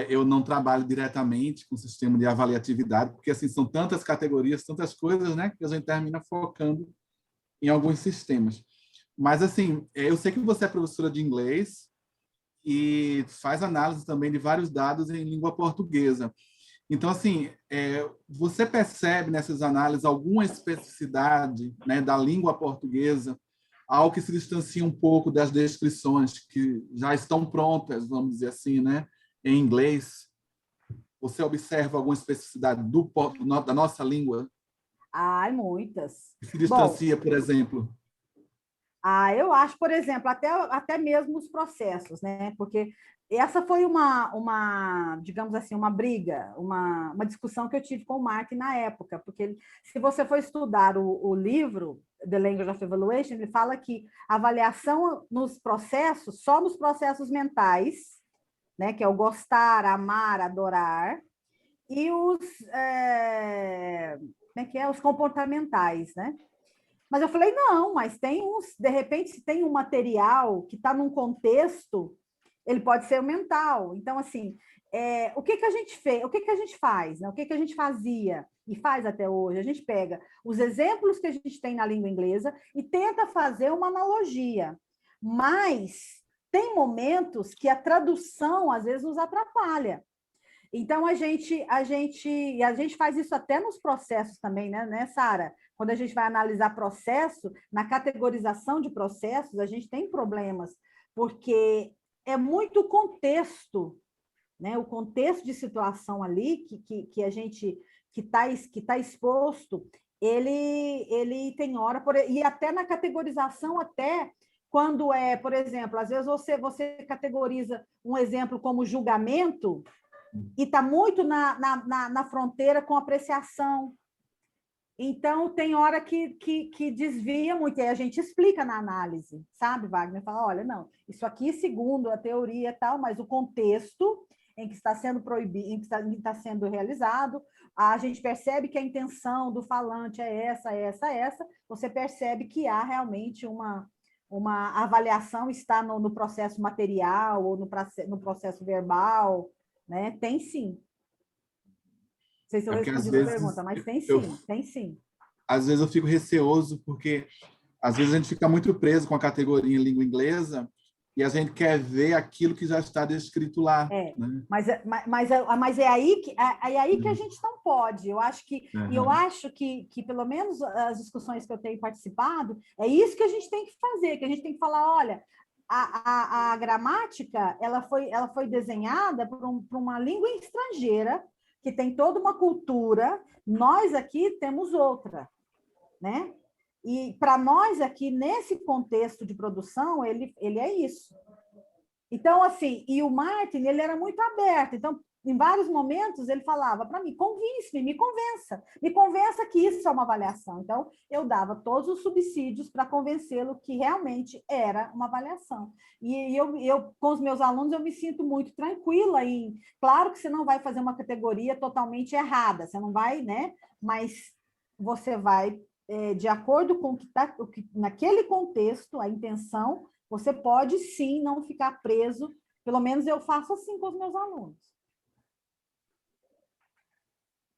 Eu não trabalho diretamente com o sistema de avaliatividade, porque assim, são tantas categorias, tantas coisas, né, que a gente termina focando em alguns sistemas. Mas, assim, eu sei que você é professora de inglês e faz análise também de vários dados em língua portuguesa. Então, assim, você percebe nessas análises alguma especificidade, né, da língua portuguesa, algo que se distancia um pouco das descrições que já estão prontas, vamos dizer assim, né, em inglês? Você observa alguma especificidade da nossa língua Ai, muitas. que se Bom, distancia, por exemplo? eu acho, por exemplo, até mesmo os processos, né? Porque essa foi digamos assim, uma briga, uma discussão que eu tive com o Mark na época, porque se você for estudar o livro The Language of Evaluation, ele fala que a avaliação nos processos, só nos processos mentais, né? Que é o gostar, amar, adorar, e como é que é? Os comportamentais, né? Mas eu falei, não, mas de repente, se tem um material que está num contexto, ele pode ser o mental. Então, assim, o que que a gente fez, o que que a gente faz, né? O que que a gente fazia e faz até hoje? A gente pega os exemplos que a gente tem na língua inglesa e tenta fazer uma analogia. Mas tem momentos que a tradução, às vezes, nos atrapalha. Então, a gente faz isso até nos processos também, né, Sara? Quando a gente vai analisar processo, na categorização de processos, a gente tem problemas, porque é muito contexto, né? O contexto de situação ali que a gente que tá exposto, ele tem hora, e até na categorização, até quando por exemplo, às vezes você categoriza um exemplo como julgamento, e está muito na fronteira com apreciação. Então, tem hora que desvia muito, e aí a gente explica na análise, sabe, Wagner? Fala, olha, não, isso aqui, segundo a teoria e tal, mas o contexto em que está sendo proibido, em que está sendo realizado, a gente percebe que a intenção do falante é essa, você percebe que há realmente uma avaliação, está no processo material ou no processo verbal, né? Tem sim. Não sei se eu É porque respondi a sua pergunta, mas tem eu, sim, tem sim. às vezes eu fico receoso, porque às vezes a gente fica muito preso com a categoria em língua inglesa e a gente quer ver aquilo que já está descrito lá. É, Né? mas é aí que a gente não pode. E eu acho que pelo menos as discussões que eu tenho participado, é isso que a gente tem que fazer, que a gente tem que falar, olha, a gramática ela foi desenhada por uma língua estrangeira, que tem toda uma cultura, nós aqui temos outra, né? E para nós aqui, nesse contexto de produção, ele é isso. Então, assim, e o Martin, ele era muito aberto. Então, em vários momentos, ele falava para mim, convince-me, me convença que isso é uma avaliação. Então, eu dava todos os subsídios para convencê-lo que realmente era uma avaliação. E eu, com os meus alunos, eu me sinto muito tranquila claro que você não vai fazer uma categoria totalmente errada, você não vai, né? Mas você vai, de acordo com o que naquele contexto, a intenção, você pode, sim, não ficar preso. Pelo menos eu faço assim com os meus alunos.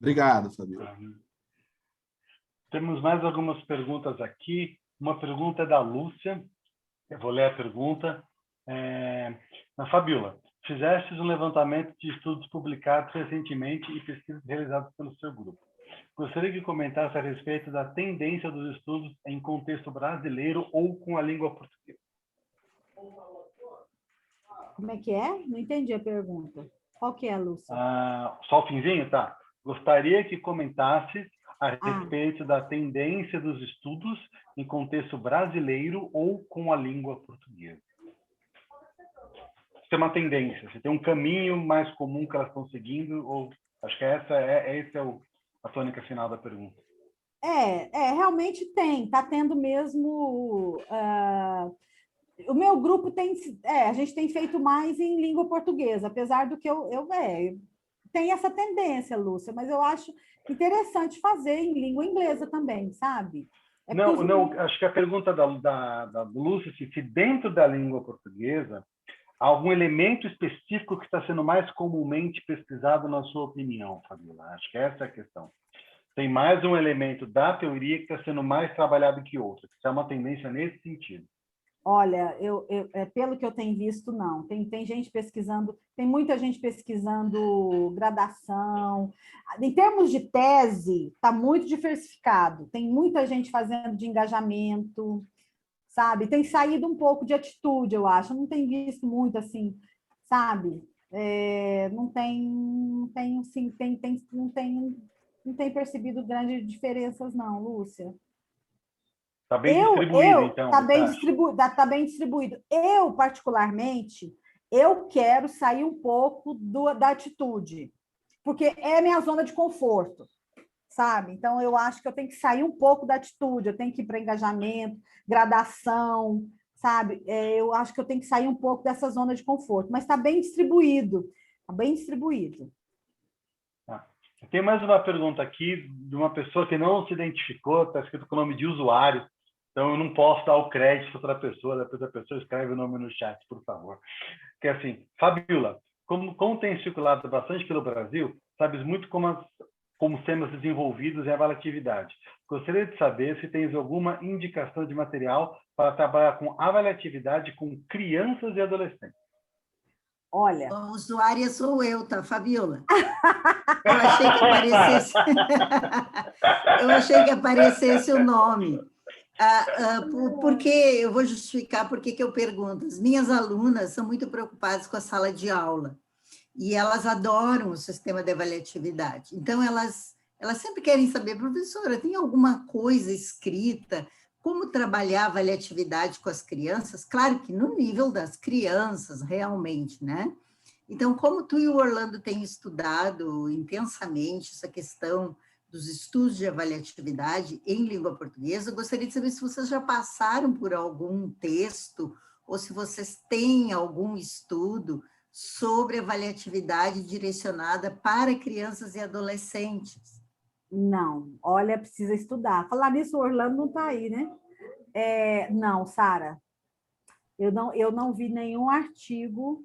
Obrigado, Fabiola. Temos mais algumas perguntas aqui. Uma pergunta é da Lúcia. Eu vou ler a pergunta. Fabiola, fizestes um levantamento de estudos publicados recentemente e pesquisas realizadas pelo seu grupo. Gostaria que comentasse a respeito da tendência dos estudos em contexto brasileiro ou com a língua portuguesa. Como é que é? Não entendi a pergunta. Qual que é, Lúcia? Só o finzinho? Tá. Gostaria que comentasse a respeito da tendência dos estudos em contexto brasileiro ou com a língua portuguesa. Tem uma tendência, você tem um caminho mais comum que elas estão seguindo, ou acho que essa é a tônica final da pergunta. Realmente tem, está tendo mesmo. O meu grupo a gente tem feito mais em língua portuguesa, apesar do que tem essa tendência, Lúcia, mas eu acho interessante fazer em língua inglesa também, sabe? Não, acho que a pergunta da Lúcia, se dentro da língua portuguesa há algum elemento específico que está sendo mais comumente pesquisado na sua opinião, Fabiola? Acho que essa é a questão. Tem mais um elemento da teoria que está sendo mais trabalhado que outro, que é uma tendência nesse sentido. Olha, pelo que eu tenho visto, não. Tem gente pesquisando, tem muita gente pesquisando graduação. Em termos de tese, está muito diversificado. Tem muita gente fazendo de engajamento, sabe? Tem saído um pouco de atitude, eu acho. Não tem visto muito assim, sabe? Não tem percebido grandes diferenças, não, Lúcia. Está bem distribuído, então, tá você bem acha? distribuído, tá bem distribuído. Eu, particularmente, eu quero sair um pouco da atitude, porque é minha zona de conforto, sabe? Então, eu acho que eu tenho que sair um pouco da atitude, eu tenho que ir para engajamento, gradação, sabe? Eu acho que eu tenho que sair um pouco dessa zona de conforto, mas está bem distribuído, está bem distribuído. Tem mais uma pergunta aqui de uma pessoa que não se identificou, está escrito com o nome de usuário, então eu não posso dar o crédito para a pessoa, depois a pessoa escreve o nome no chat, por favor. Que é assim, Fabiola, como tem circulado bastante pelo Brasil, sabes muito como temos desenvolvidos em avaliatividade. Gostaria de saber se tens alguma indicação de material para trabalhar com avaliatividade com crianças e adolescentes. Olha, a usuária sou eu, tá, Fabiola? Eu achei que aparecesse, eu achei que aparecesse o nome. Porque eu vou justificar por que eu pergunto. As minhas alunas são muito preocupadas com a sala de aula e elas adoram o sistema de avaliatividade. Então, elas sempre querem saber, professora, tem alguma coisa escrita? Como trabalhar a avaliatividade com as crianças? Claro que no nível das crianças, realmente, né? Então, como tu e o Orlando têm estudado intensamente essa questão dos estudos de avaliatividade em língua portuguesa, eu gostaria de saber se vocês já passaram por algum texto ou se vocês têm algum estudo sobre avaliatividade direcionada para crianças e adolescentes. não, olha, precisa estudar. Falar nisso, o Orlando não está aí, né? Não, Sara, eu não vi nenhum artigo.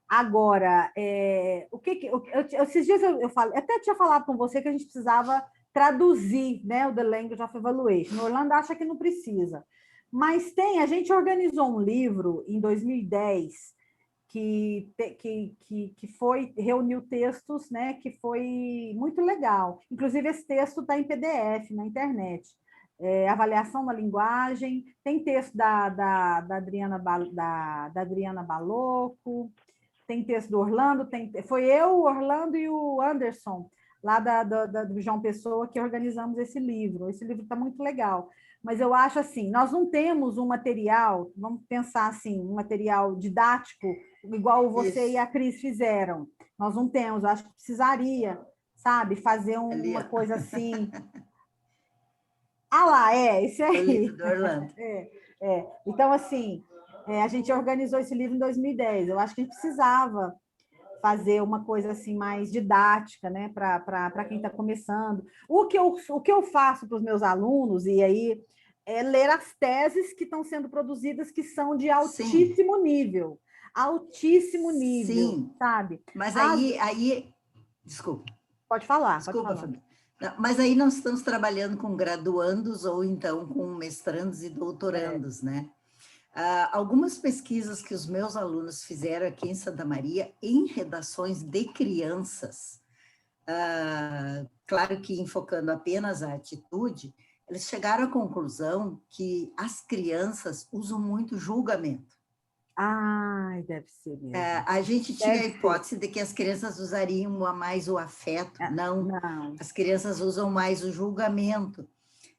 Agora, esses dias eu falei, até tinha falado com você que a gente precisava traduzir, né, o The Language of Evaluation. O Orlando acha que não precisa. Mas a gente organizou um livro em 2010 que reuniu textos, né, que foi muito legal. Inclusive, esse texto está em PDF na internet. Avaliação da linguagem, tem texto da Adriana Baloco, tem texto do Orlando, foi eu, o Orlando e o Anderson, lá do João Pessoa, que organizamos esse livro. Esse livro está muito legal. Mas eu acho assim, nós não temos um material, vamos pensar assim, um material didático, igual você Isso. e a Cris fizeram. Nós não temos, eu acho que precisaria, sabe, fazer uma coisa assim. Ah lá, esse aí. O livro do Orlando. Então, assim, a gente organizou esse livro em 2010. Eu acho que a gente precisava fazer uma coisa assim mais didática, né, para quem está começando. O que eu faço para os meus alunos, e aí, é ler as teses que estão sendo produzidas, que são de altíssimo nível. Altíssimo nível, Sim. sabe? Mas aí... Desculpa. Pode falar. Desculpa, Fabi. Mas aí nós estamos trabalhando com graduandos ou então com mestrandos e doutorandos, né? Algumas pesquisas que os meus alunos fizeram aqui em Santa Maria, em redações de crianças, claro que enfocando apenas a atitude, eles chegaram à conclusão que as crianças usam muito julgamento. Ai, deve ser mesmo. A gente tinha a hipótese de que as crianças usariam mais o afeto. Não, as crianças usam mais o julgamento.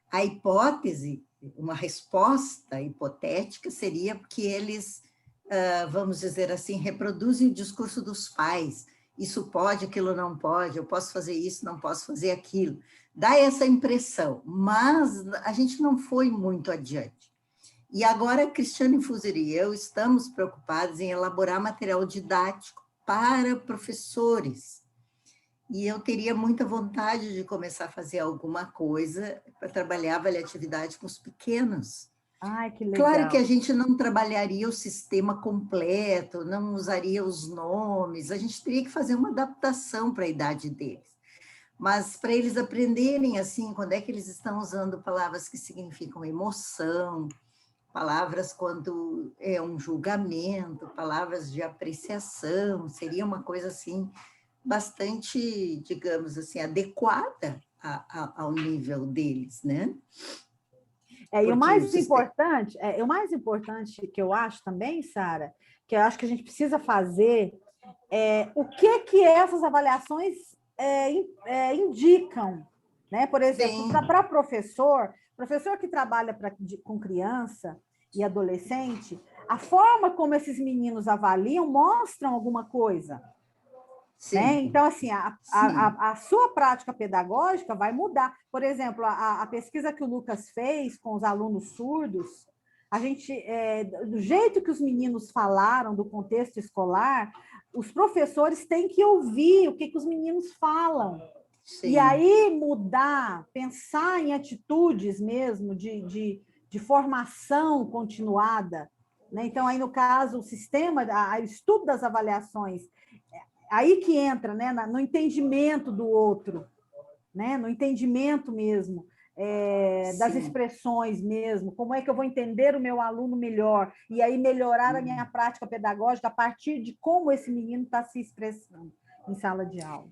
A hipótese, uma resposta hipotética seria que eles, vamos dizer assim, reproduzem o discurso dos pais. Isso pode, aquilo não pode, eu posso fazer isso, não posso fazer aquilo. Dá essa impressão, mas a gente não foi muito adiante. E agora, Cristiane Fuser e eu estamos preocupados em elaborar material didático para professores. E eu teria muita vontade de começar a fazer alguma coisa para trabalhar a avaliatividade com os pequenos. Ai, que legal. Claro que a gente não trabalharia o sistema completo, não usaria os nomes, a gente teria que fazer uma adaptação para a idade deles. Mas para eles aprenderem, assim, quando é que eles estão usando palavras que significam emoção, palavras quando é um julgamento, palavras de apreciação, seria uma coisa assim bastante, digamos assim, adequada ao nível deles, né? E o mais sistema... importante, o mais importante que eu acho também, Sara, que eu acho que a gente precisa fazer o que essas avaliações indicam, né? Por exemplo, para professor que trabalha com criança e adolescente, a forma como esses meninos avaliam mostram alguma coisa. Né? Então, assim, a sua prática pedagógica vai mudar. Por exemplo, a pesquisa que o Lucas fez com os alunos surdos, a gente, do jeito que os meninos falaram do contexto escolar, os professores têm que ouvir o que os meninos falam. Sim. E aí mudar, pensar em atitudes mesmo de formação continuada. Né? Então, aí, no caso, o sistema, o estudo das avaliações, aí que entra, né, no entendimento do outro, né, no entendimento mesmo, das expressões mesmo, como é que eu vou entender o meu aluno melhor, e aí melhorar a minha prática pedagógica a partir de como esse menino está se expressando em sala de aula.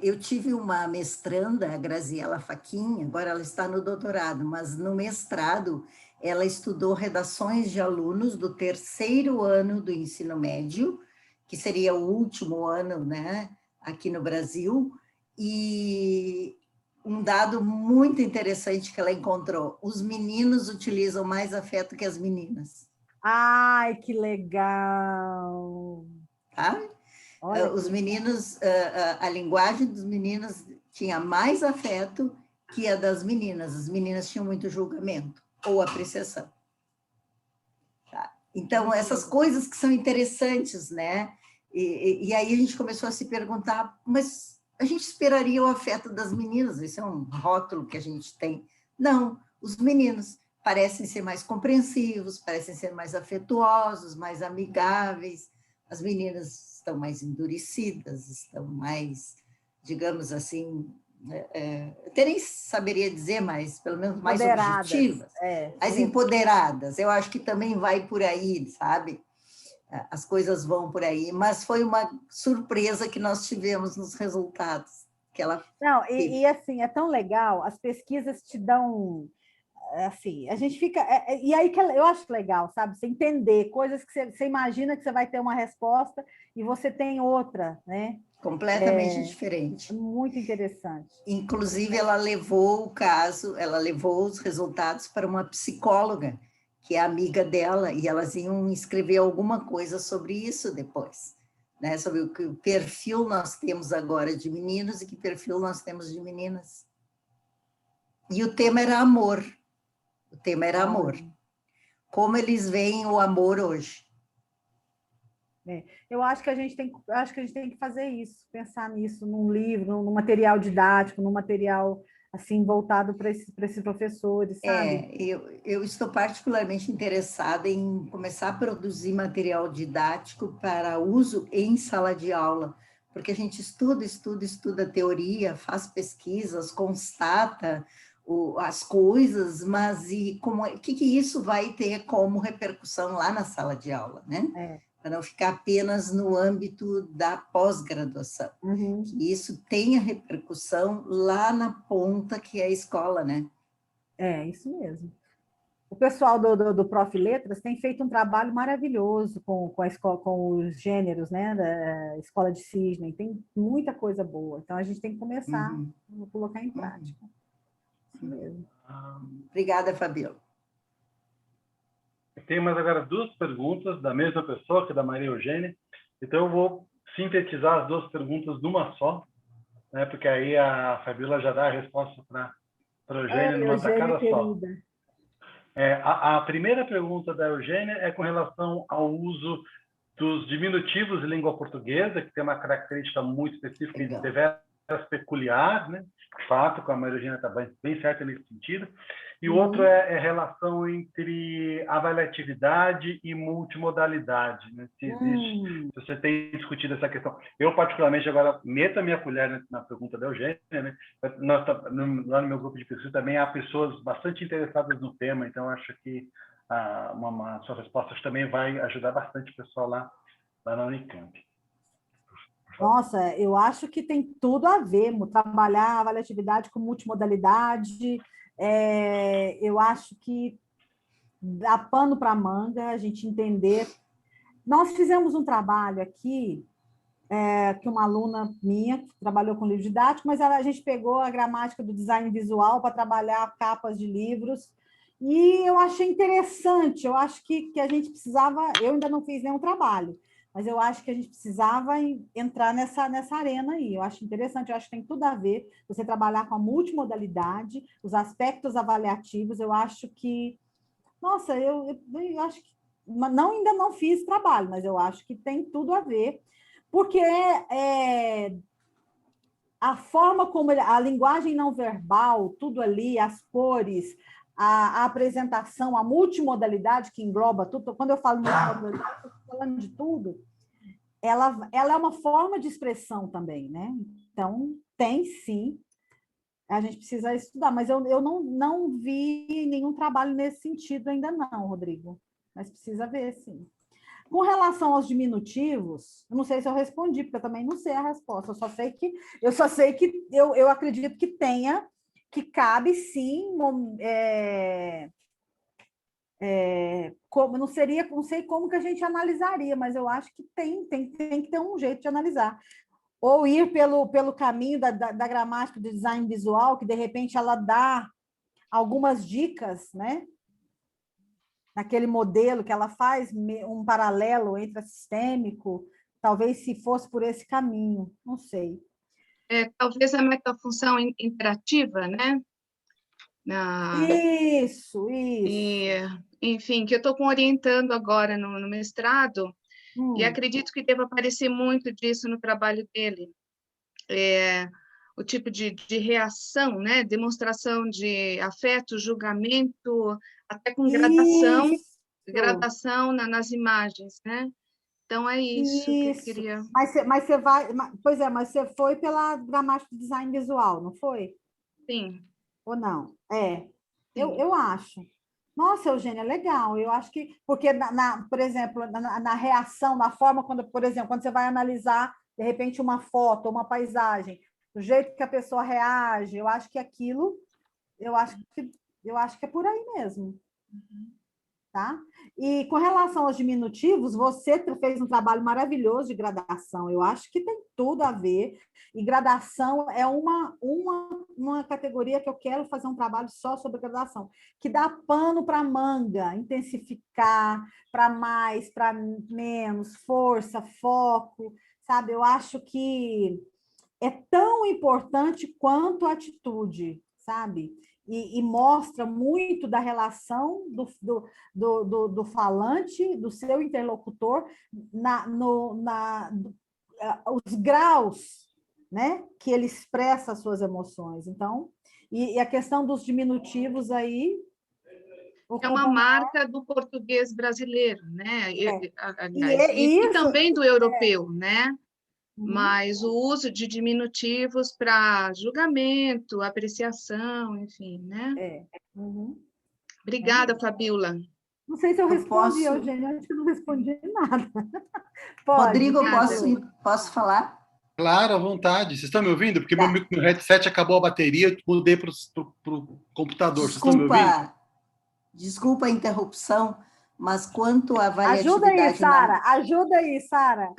Eu tive uma mestranda, a Graziela Fachin, agora ela está no doutorado, mas no mestrado ela estudou redações de alunos do 3º ano do ensino médio, que seria o último ano, né, aqui no Brasil, e um dado muito interessante que ela encontrou: os meninos utilizam mais afeto que as meninas. Ai, que legal! Tá? Os meninos, a linguagem dos meninos tinha mais afeto que a das meninas. As meninas tinham muito julgamento ou apreciação. Tá? Então, essas coisas que são interessantes, né? E aí a gente começou a se perguntar, mas a gente esperaria o afeto das meninas, esse é um rótulo que a gente tem. Não, os meninos parecem ser mais compreensivos, parecem ser mais afetuosos, mais amigáveis. As meninas estão mais endurecidas, estão mais, digamos assim, até nem saberia dizer, mas pelo menos mais objetivas, mais empoderadas. Eu acho que também vai por aí, sabe? As coisas vão por aí, mas foi uma surpresa que nós tivemos nos resultados que ela teve. Assim, é tão legal, as pesquisas te dão, assim, a gente fica, e aí que eu acho legal, sabe, você entender coisas que você imagina que você vai ter uma resposta e você tem outra, né? Completamente diferente. Muito interessante. Inclusive, ela levou os resultados para uma psicóloga, que é amiga dela, e elas iam escrever alguma coisa sobre isso depois, né? Sobre o que perfil nós temos agora de meninos e que perfil nós temos de meninas. E o tema era amor. O tema era amor. Como eles veem o amor hoje. Eu acho que a gente tem que fazer isso, pensar nisso num livro, num material didático, num material assim voltado para esses professores, sabe? Eu estou particularmente interessada em começar a produzir material didático para uso em sala de aula, porque a gente estuda teoria, faz pesquisas, constata as coisas, mas o que isso vai ter como repercussão lá na sala de aula, né? Para não ficar apenas no âmbito da pós-graduação. Uhum. Que isso tenha repercussão lá na ponta, que é a escola, né? Isso mesmo. O pessoal do Prof. Letras tem feito um trabalho maravilhoso com a escola, com os gêneros, né, da Escola de Cisne, tem muita coisa boa. Então, a gente tem que começar a colocar em prática. Isso mesmo. Obrigada, Fabiola. Tem mais agora 2 perguntas da mesma pessoa, que é da Maria Eugênia. Então, eu vou sintetizar as 2 perguntas numa só, né? Porque aí a Fabiola já dá a resposta para a Eugênia numa tacada só. A primeira pergunta da Eugênia é com relação ao uso dos diminutivos em língua portuguesa, que tem uma característica muito específica e deveras peculiar, né? De fato, com a Maria Eugênia está bem certa nesse sentido. E o outro é a relação entre avaliatividade e multimodalidade, né? Se existe, se você tem discutido essa questão. Eu, particularmente, agora meto a minha colher na pergunta da Eugênia, né? Lá no meu grupo de pesquisa também há pessoas bastante interessadas no tema, então acho que uma sua resposta também vai ajudar bastante o pessoal lá na Unicamp. Nossa, eu acho que tem tudo a ver, trabalhar a avaliatividade com multimodalidade, eu acho que dá pano para manga, a gente entender. Nós fizemos um trabalho aqui, que uma aluna minha trabalhou com livro didático, mas a gente pegou a gramática do design visual para trabalhar capas de livros, e eu achei interessante, eu acho que a gente precisava, eu ainda não fiz nenhum trabalho, mas eu acho que a gente precisava entrar nessa arena aí, eu acho interessante, eu acho que tem tudo a ver você trabalhar com a multimodalidade, os aspectos avaliativos, eu acho que, nossa, eu acho que, ainda não fiz trabalho, mas eu acho que tem tudo a ver, porque a forma como a linguagem não verbal, tudo ali, as cores, a apresentação, a multimodalidade que engloba tudo, quando eu falo multimodalidade, eu estou falando de tudo, ela é uma forma de expressão também, né? Então, tem sim, a gente precisa estudar, mas eu não vi nenhum trabalho nesse sentido ainda não, Rodrigo, mas precisa ver, sim. Com relação aos diminutivos, eu não sei se eu respondi, porque eu também não sei a resposta, eu só sei que eu acredito que cabe sim, como, não sei como que a gente analisaria, mas eu acho que tem que ter um jeito de analisar. Ou ir pelo caminho da gramática do design visual, que de repente ela dá algumas dicas, né? Naquele modelo que ela faz um paralelo entre a sistêmico, talvez se fosse por esse caminho, não sei. Talvez a metafunção interativa, né? Isso. Enfim, que eu estou orientando agora no mestrado, e acredito que deva aparecer muito disso no trabalho dele. O tipo de reação, né? Demonstração de afeto, julgamento, até com gradação nas imagens, né? Então, é isso que eu queria... Mas você foi pela gramática de design visual, não foi? Sim. Ou não? Eu acho. Nossa, Eugênia, legal. Eu acho que... Porque, por exemplo, na reação, na forma, por exemplo, quando você vai analisar, de repente, uma foto, uma paisagem, do jeito que a pessoa reage, eu acho que aquilo... Eu acho que é por aí mesmo. Tá? E com relação aos diminutivos, você fez um trabalho maravilhoso de gradação. Eu acho que tem tudo a ver. E gradação é uma categoria que eu quero fazer um trabalho só sobre gradação, que dá pano para manga, intensificar, para mais, para menos, força, foco, sabe? Eu acho que é tão importante quanto a atitude, sabe? E mostra muito da relação do falante, do seu interlocutor, os graus, né, que ele expressa as suas emoções. Então, e a questão dos diminutivos aí... É uma marca do português brasileiro, né? E também do europeu, né? Mas o uso de diminutivos para julgamento, apreciação, enfim, né? Obrigada, Fabíola. Não sei se eu respondi, Eugênia, acho que não respondi nada. Rodrigo, posso falar? Claro, à vontade. Vocês estão me ouvindo? Porque meu headset acabou a bateria, mudei para o computador. Vocês estão me ouvindo? Desculpa a interrupção, mas quanto à avaliatividade... Ajuda aí, Sara.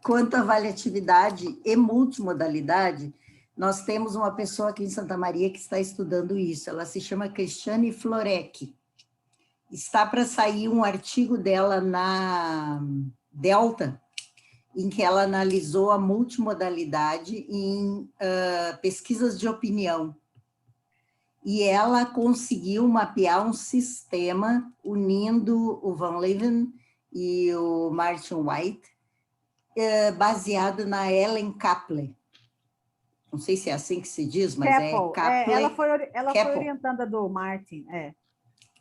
Quanto à avaliatividade e multimodalidade, nós temos uma pessoa aqui em Santa Maria que está estudando isso. Ela se chama Cristiane Florec. Está para sair um artigo dela na Delta, em que ela analisou a multimodalidade em pesquisas de opinião. E ela conseguiu mapear um sistema unindo o Van Leeuwen e o Martin White, baseado na Ellen Kapler. Não sei se é assim que se diz, mas Kapler. Ela foi orientada do Martin.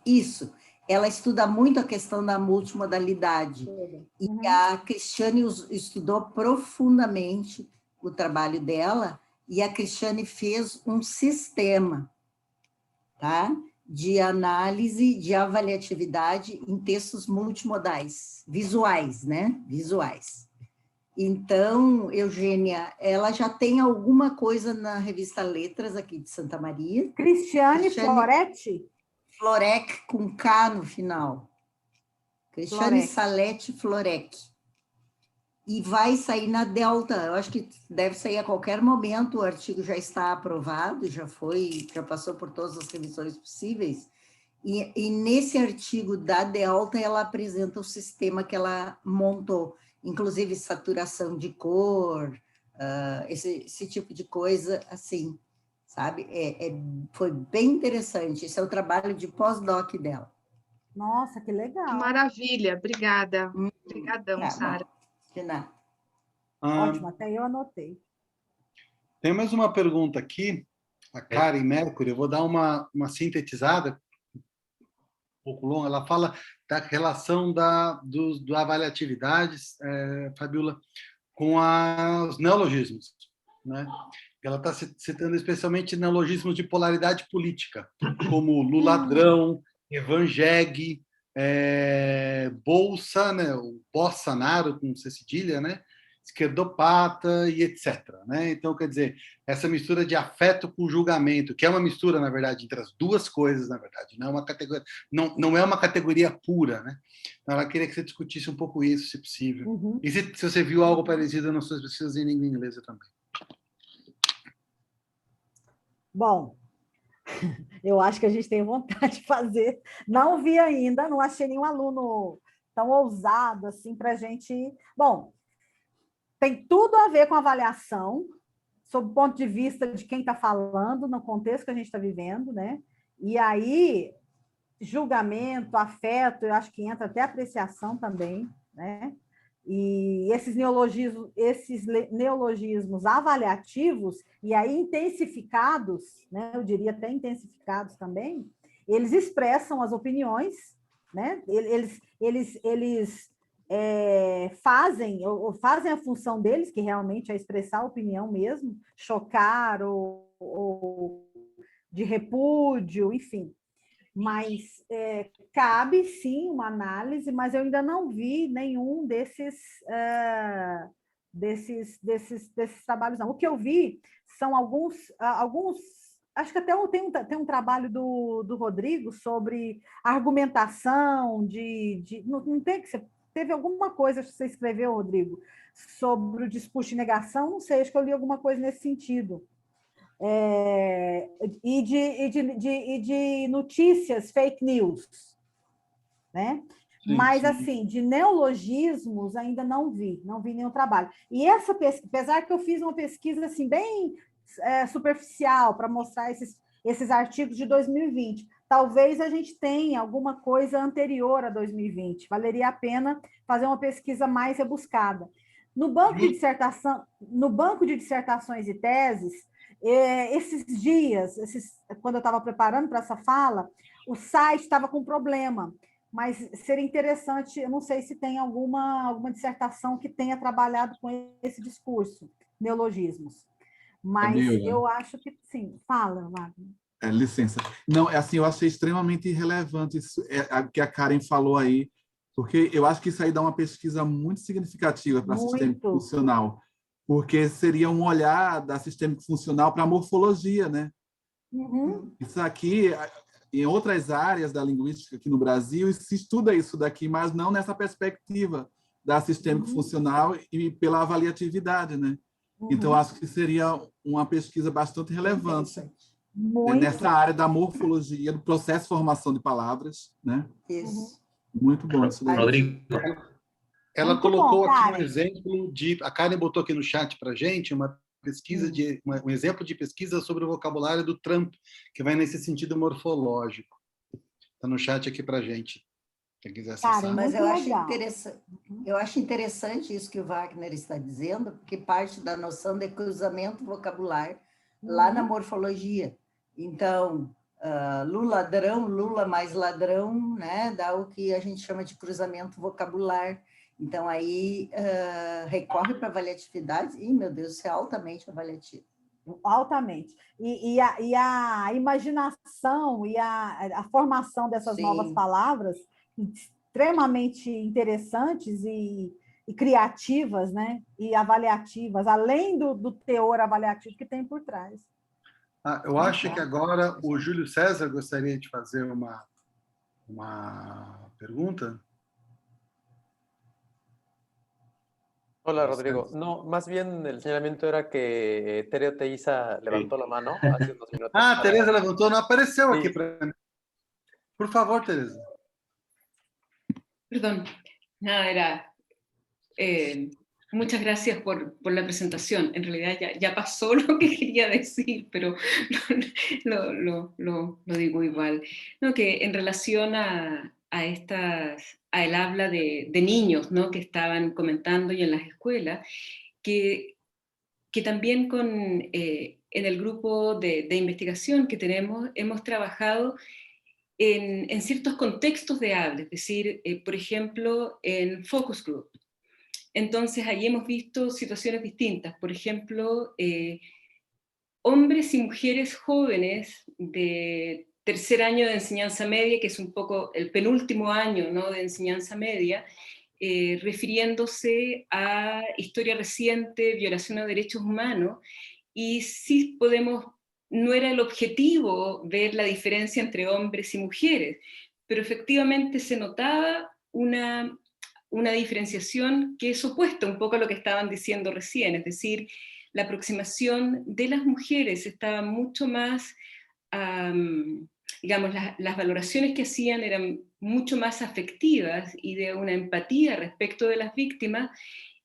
Isso. Ela estuda muito a questão da multimodalidade. E a Cristiane estudou profundamente o trabalho dela, e a Cristiane fez um sistema, tá? de análise de avaliatividade em textos multimodais, visuais, né? Visuais. Então, Eugênia, ela já tem alguma coisa na revista Letras aqui de Santa Maria. Cristiane Floretti? Florec com K no final. Cristiane Florec. Salete Florec. E vai sair na Delta, eu acho que deve sair a qualquer momento, o artigo já está aprovado, já passou por todas as revisões possíveis, e nesse artigo da Delta, ela apresenta o sistema que ela montou, inclusive saturação de cor, esse tipo de coisa, assim, sabe? Foi bem interessante, esse é o trabalho de pós-doc dela. Nossa, que legal. Que maravilha, obrigada. Obrigadão, Sara. De nada. Ótimo, até eu anotei. Tem mais uma pergunta aqui, a Karen Mercury, eu vou dar uma sintetizada, um pouco longa, ela fala da relação do avaliatividades, Fabiola, com os neologismos, né? Ela está citando especialmente neologismos de polaridade política, como Luladrão, Evangeg, Bolsa, né? O Bolsonaro, com C cedilha, né? Esquerdopata e etc. Né? Então, quer dizer, essa mistura de afeto com julgamento, que é uma mistura, na verdade, entre as duas coisas, na verdade, não é uma categoria, não é uma categoria pura. Né? Então, ela queria que você discutisse um pouco isso, se possível. Uhum. E se você viu algo parecido nas suas pesquisas em língua inglesa também. Bom, eu acho que a gente tem vontade de fazer. Não vi ainda, não achei nenhum aluno tão ousado assim para a gente... Bom, tem tudo a ver com avaliação, sob o ponto de vista de quem está falando, no contexto que a gente está vivendo, né? E aí, julgamento, afeto, eu acho que entra até apreciação também, né? E esses neologismos avaliativos, e aí intensificados, né? Eu diria até intensificados também, eles expressam as opiniões, né? Eles fazem a função deles, que realmente é expressar a opinião mesmo, chocar ou de repúdio, enfim. Mas cabe, sim, uma análise, mas eu ainda não vi nenhum desses trabalhos, não. O que eu vi são alguns acho que até tem um trabalho do Rodrigo sobre argumentação não tem que ser. Teve alguma coisa que você escreveu, Rodrigo, sobre o discurso de negação, não sei, acho que eu li alguma coisa nesse sentido. E de notícias, fake news, né? Sim, mas, sim. assim, de neologismos ainda não vi nenhum trabalho. E apesar que eu fiz uma pesquisa assim, bem superficial para mostrar esses artigos de 2020, talvez a gente tenha alguma coisa anterior a 2020. Valeria a pena fazer uma pesquisa mais rebuscada. No banco de dissertações e teses, esses dias, quando eu estava preparando para essa fala, o site estava com problema, mas seria interessante, eu não sei se tem alguma dissertação que tenha trabalhado com esse discurso, neologismos. Mas Fabiola, eu acho que sim. Fala, Wagner. Licença. Não, assim, eu achei extremamente relevante isso que a Karen falou aí, porque eu acho que isso aí dá uma pesquisa muito significativa para sistêmico funcional, porque seria um olhar da sistêmico funcional para a morfologia, né? Uhum. Isso aqui, em outras áreas da linguística aqui no Brasil, se estuda isso daqui, mas não nessa perspectiva da sistêmico funcional e pela avaliatividade, né? Então, acho que seria uma pesquisa bastante relevante nessa área da morfologia, do processo de formação de palavras, né? Isso. Muito bom isso daí. Rodrigo. Ela Muito colocou bom, aqui Karen. um exemplo a Karen botou aqui no chat para a gente uma pesquisa um exemplo de pesquisa sobre o vocabulário do Trump, que vai nesse sentido morfológico. Está no chat aqui para a gente, quem quiser acessar. Karen, Mas muito eu acho interessante isso que o Wagner está dizendo, porque parte da noção de cruzamento vocabular lá na morfologia. Então, Luladrão, Lula mais ladrão, né, dá o que a gente chama de cruzamento vocabular. Então, aí recorre para avaliatividade, e, meu Deus, isso é altamente avaliativo. Altamente. E a imaginação e a formação dessas novas palavras extremamente interessantes e criativas, né? E avaliativas, além do teor avaliativo que tem por trás. Eu acho que agora o Júlio César gostaria de fazer uma pergunta. Hola, Rodrigo. No, más bien el señalamiento era que Tere Teiza levantó la mano hace unos minutos. Tereza levantou, não apareceu Sí. aqui para mim. Por favor, Tereza. Perdón, nada, era... muchas gracias por la presentación. En realidad ya pasó lo que quería decir, pero lo digo igual. No, que en relación a el habla de niños, ¿no? Que estaban comentando y en las escuelas, que también en el grupo de investigación que tenemos, hemos trabajado en ciertos contextos de habla, es decir, por ejemplo, en focus group. Entonces, allí hemos visto situaciones distintas. Por ejemplo, hombres y mujeres jóvenes de tercer año de enseñanza media, que es un poco el penúltimo año, ¿no?, de enseñanza media, refiriéndose a historia reciente, violación a derechos humanos, y sí podemos, no era el objetivo ver la diferencia entre hombres y mujeres, pero efectivamente se notaba una diferenciación que es opuesta un poco a lo que estaban diciendo recién, es decir, la aproximación de las mujeres estaba mucho más, digamos, las valoraciones que hacían eran mucho más afectivas y de una empatía respecto de las víctimas,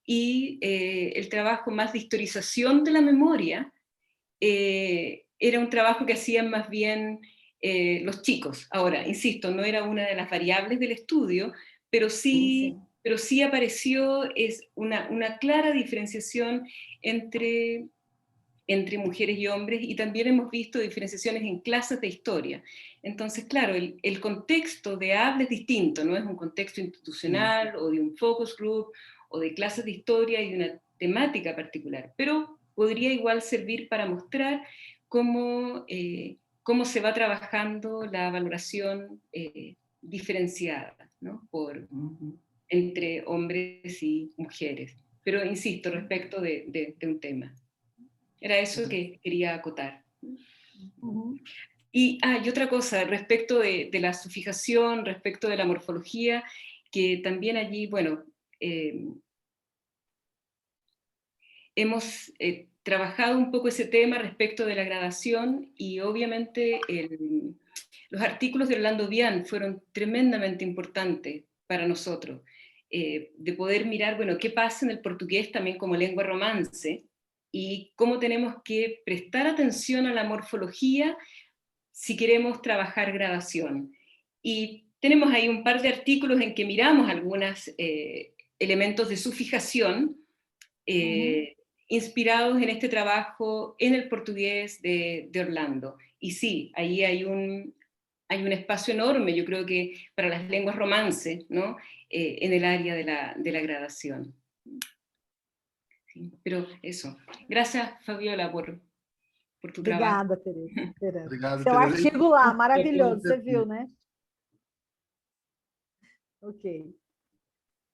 y el trabajo más de historización de la memoria era un trabajo que hacían más bien los chicos. Ahora, insisto, no era una de las variables del estudio, pero sí apareció una clara diferenciación entre mujeres y hombres, y también hemos visto diferenciaciones en clases de historia. Entonces, claro, el contexto de habla es distinto, no es un contexto institucional o de un focus group o de clases de historia y de una temática particular, pero podría igual servir para mostrar cómo se va trabajando la valoración diferenciada, ¿no?, entre hombres y mujeres. Pero insisto, respecto de un tema. Era eso que quería acotar. Y otra cosa, respecto de la sufijación, respecto de la morfología, que también allí, bueno, hemos trabajado un poco ese tema respecto de la gradación, y obviamente los artículos de Orlando Vian fueron tremendamente importantes para nosotros, de poder mirar, bueno, qué pasa en el portugués también como lengua romance, y cómo tenemos que prestar atención a la morfología si queremos trabajar gradación. Y tenemos ahí un par de artículos en que miramos algunos elementos de sufijación inspirados en este trabajo en el portugués de Orlando. Y sí, ahí hay un espacio enorme, yo creo que para las lenguas romance, ¿no?, en el área de la gradación. Sí, pero eso. Gracias, Fabiola, por tu trabalho. Obrigada, Tereza. Obrigado, Seu Tereza. artigo lá, maravilhoso, você viu, né? Ok.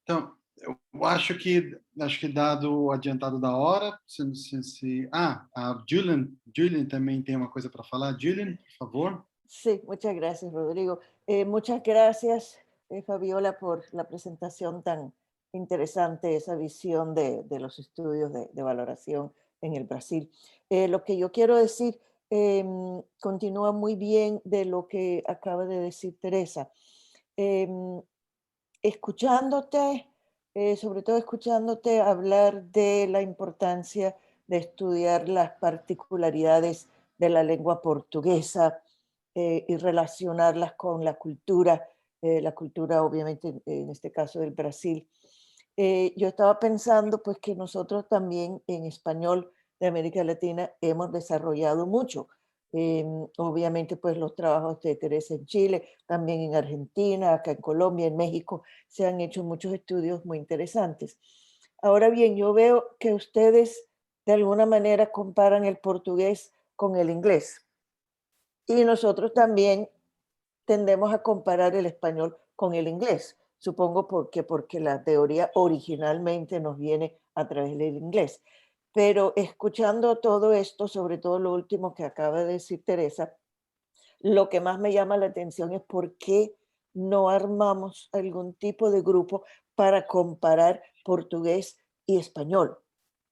Então, eu acho que dado o adiantado da hora, a Julian também tem uma coisa para falar. Julian, por favor. Sí, muchas gracias, Rodrigo. Muchas gracias, Fabiola, por la presentación tan interesante, esa visión de los estudios de valoración en el Brasil. Lo que yo quiero decir continúa muy bien de lo que acaba de decir Teresa. Escuchándote, sobre todo escuchándote hablar de la importancia de estudiar las particularidades de la lengua portuguesa, y relacionarlas con la cultura obviamente en este caso del Brasil. Yo estaba pensando pues que nosotros también en español de América Latina hemos desarrollado mucho. Obviamente pues los trabajos de Teresa en Chile, también en Argentina, acá en Colombia, en México, se han hecho muchos estudios muy interesantes. Ahora bien, yo veo que ustedes de alguna manera comparan el portugués con el inglés. Y nosotros también tendemos a comparar el español con el inglés, supongo porque la teoría originalmente nos viene a través del inglés. Pero escuchando todo esto, sobre todo lo último que acaba de decir Teresa, lo que más me llama la atención es por qué no armamos algún tipo de grupo para comparar portugués y español.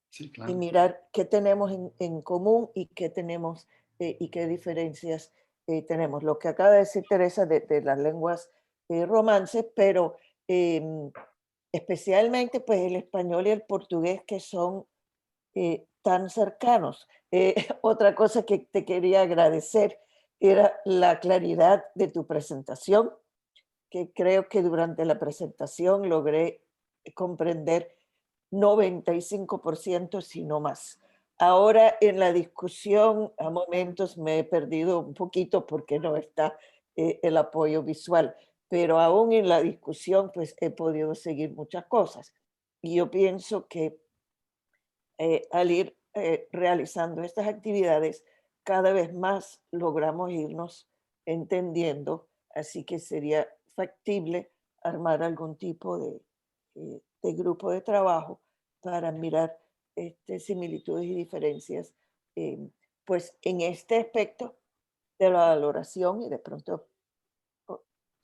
Sí, Y claro. mirar qué tenemos en común y qué tenemos y qué diferencias tenemos. Lo que acaba de decir Teresa de las lenguas romances, pero especialmente pues el español y el portugués que son tan cercanos. Otra cosa que te quería agradecer era la claridad de tu presentación, que creo que durante la presentación logré comprender 95%, si no más. Ahora en la discusión a momentos me he perdido un poquito porque no está el apoyo visual, pero aún en la discusión pues he podido seguir muchas cosas. Y yo pienso que al ir realizando estas actividades, cada vez más logramos irnos entendiendo, así que sería factible armar algún tipo de grupo de trabajo para mirar similitudes y diferencias, pues en este aspecto de la valoración y de pronto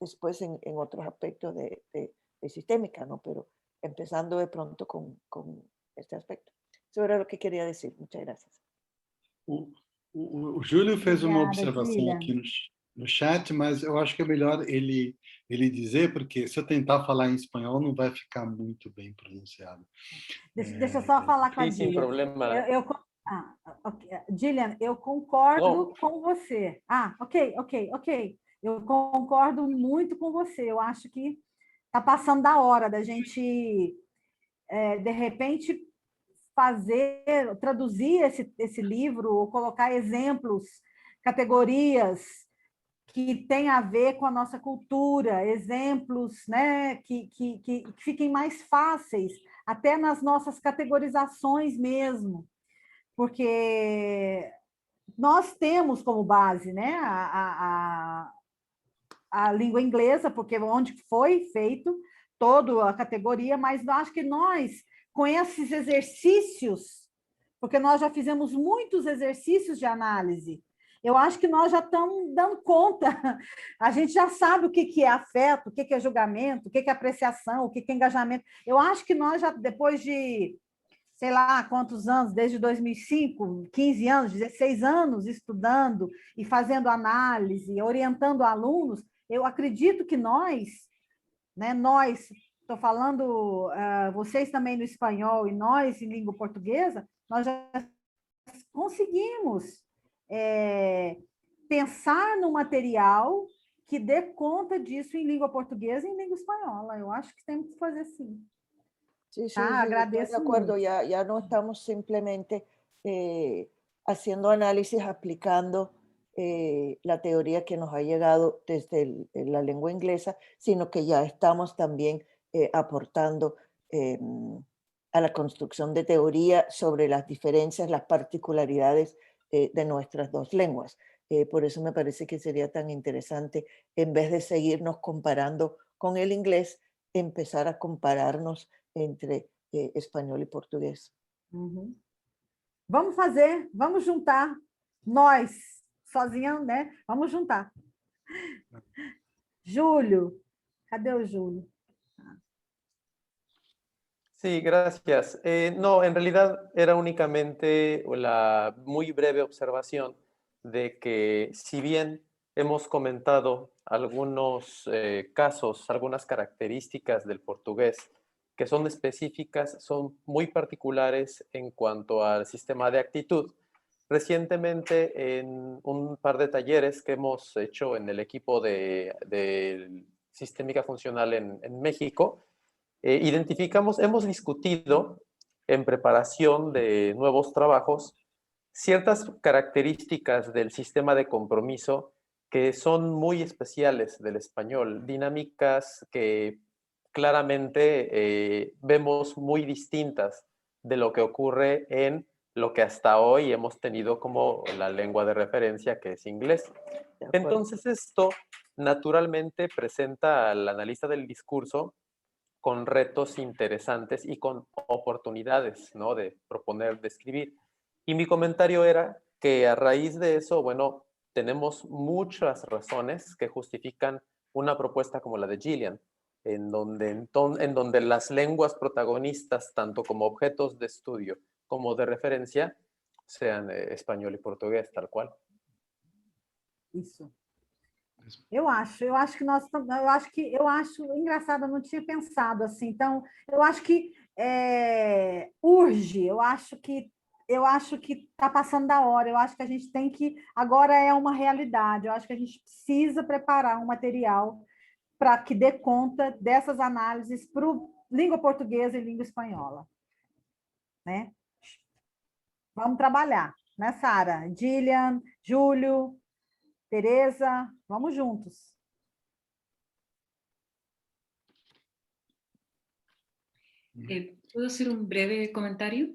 después en otros aspectos de sistémica, ¿no? Pero empezando de pronto con este aspecto. Eso era lo que quería decir. Muchas gracias. O Júlio fez uma Obrigada, observação Gillian. aqui no chat, mas eu acho que é melhor ele dizer, porque se eu tentar falar em espanhol não vai ficar muito bem pronunciado. Deixa eu só falar com a Sí, sin Gillian. problema. Ok. Gillian, eu concordo No. com você. Ok. Eu concordo muito com você. Eu acho que está passando da hora da gente, de repente, traduzir esse livro, ou colocar exemplos, categorias que têm a ver com a nossa cultura, exemplos, né, que fiquem mais fáceis, até nas nossas categorizações mesmo, porque nós temos como base, né, a língua inglesa, porque onde foi feito toda a categoria, mas eu acho que nós, com esses exercícios, porque nós já fizemos muitos exercícios de análise, eu acho que nós já estamos dando conta, a gente já sabe o que é afeto, o que é julgamento, o que é apreciação, o que é engajamento. Eu acho que nós já, depois de, sei lá, quantos anos, desde 2005, 15 anos, 16 anos estudando e fazendo análise, orientando alunos, eu acredito que nós, estou falando, vocês também no espanhol e nós em língua portuguesa, nós já conseguimos pensar no material que dê conta disso em língua portuguesa e em língua espanhola. Eu acho que temos que fazer assim. Sí, sí, Agradeço estoy de acuerdo. muito. Ya no estamos simplemente haciendo análisis, aplicando la teoría que nos ha llegado desde la lengua inglesa, sino que ya estamos también aportando a la construcción de teoría sobre las diferencias, las particularidades de nuestras dos lenguas. Por eso me parece que sería tan interesante, en vez de seguirnos comparando con el inglés, empezar a compararnos entre espanhol e português. Uhum. Vamos fazer, vamos juntar, nós, sozinha, né? Vamos juntar. Júlio, cadê o Júlio? Sí, gracias. No, en realidad era únicamente la muy breve observación de que si bien hemos comentado algunos casos, algunas características del portugués que son específicas, son muy particulares en cuanto al sistema de actitud. Recientemente, en un par de talleres que hemos hecho en el equipo de Sistémica Funcional en México, hemos discutido en preparación de nuevos trabajos ciertas características del sistema de compromiso que son muy especiales del español, dinámicas que claramente vemos muy distintas de lo que ocurre en lo que hasta hoy hemos tenido como la lengua de referencia, que es inglés. Entonces esto naturalmente presenta al analista del discurso con retos interesantes y con oportunidades, ¿no? De proponer, de escribir. Y mi comentario era que a raíz de eso, bueno, tenemos muchas razones que justifican una propuesta como la de Gillian, en donde las lenguas protagonistas, tanto como objetos de estudio como de referencia, sean español y portugués, tal cual. Isso. Eu acho que nós, eu acho engraçado, eu não tinha pensado assim. Então, eu acho que urge, eu acho que está passando da hora, eu acho que a gente tem que, agora é uma realidade, eu acho que a gente precisa preparar um material para que dê conta dessas análises para língua portuguesa e língua espanhola. Né? Vamos trabalhar, né, Sara? Gillian, Júlio, Tereza, vamos juntos. ¿Puedo hacer un breve comentario?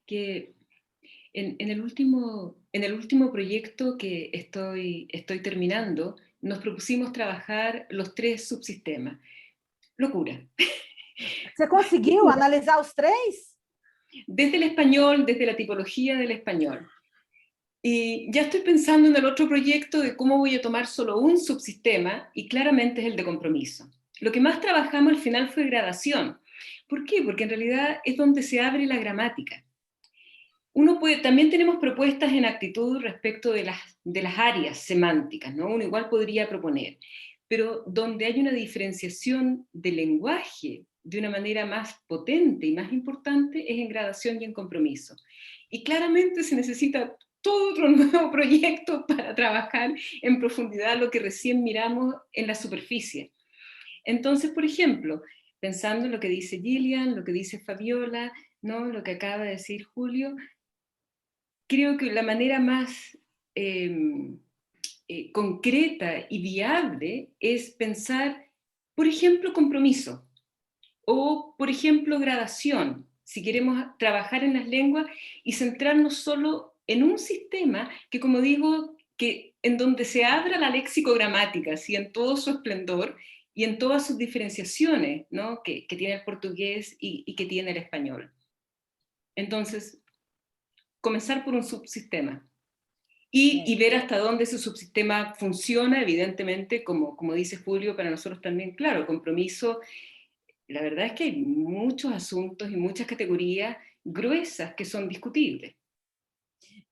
Que en el último proyecto que estoy terminando, nos propusimos trabajar los 3 subsistemas. Locura. Você conseguiu analisar os 3? Desde el español, desde la tipología del español. Y ya estoy pensando en el otro proyecto de cómo voy a tomar solo un subsistema, y claramente es el de compromiso. Lo que más trabajamos al final fue gradación. ¿Por qué? Porque en realidad es donde se abre la gramática. También tenemos propuestas en actitud respecto de las áreas semánticas, ¿no? Uno igual podría proponer, pero donde hay una diferenciación del lenguaje de una manera más potente y más importante es en gradación y en compromiso. Y claramente se necesita todo otro nuevo proyecto para trabajar en profundidad lo que recién miramos en la superficie. Entonces, por ejemplo, pensando en lo que dice Gillian, lo que dice Fabiola, ¿no? Lo que acaba de decir Julio, creo que la manera más concreta y viable es pensar, por ejemplo, compromiso, o, por ejemplo, gradación, si queremos trabajar en las lenguas y centrarnos solo en un sistema que, como digo, que en donde se abra la léxico-gramática, ¿sí? En todo su esplendor y en todas sus diferenciaciones, ¿no? que tiene el portugués y que tiene el español. Entonces, comenzar por un subsistema y ver hasta dónde ese subsistema funciona, evidentemente, como dice Julio, para nosotros también, claro, compromiso. La verdad es que hay muchos asuntos y muchas categorías gruesas que son discutibles.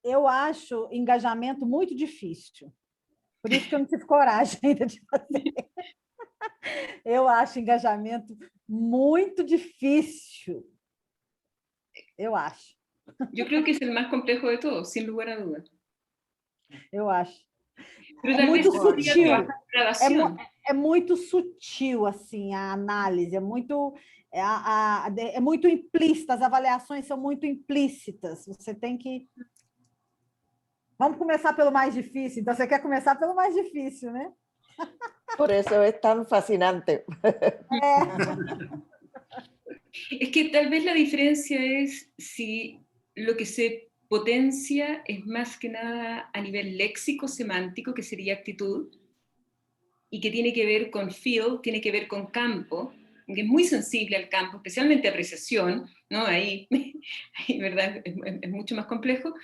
Eu acho engajamento muito difícil. Por isso que eu não tive coragem ainda de fazer. Eu acho engajamento muito difícil. Eu acho. Yo creo que es el más complejo de todos, sin lugar a dudas. Eu acho. Pero É muito sutil. É muito sutil assim a análise, é muito implícita, as avaliações são muito implícitas. Você tem que. Vamos começar pelo mais difícil. Então, você quer começar pelo mais difícil, né? Por eso es tan fascinante. Es que tal vez la diferencia es si lo que se potencia es más que nada a nivel léxico-semántico, que sería actitud, y que tiene que ver con feel, tiene que ver con campo, que es muy sensible al campo, especialmente apreciación, ¿no? Ahí ¿verdad? Es mucho más complejo,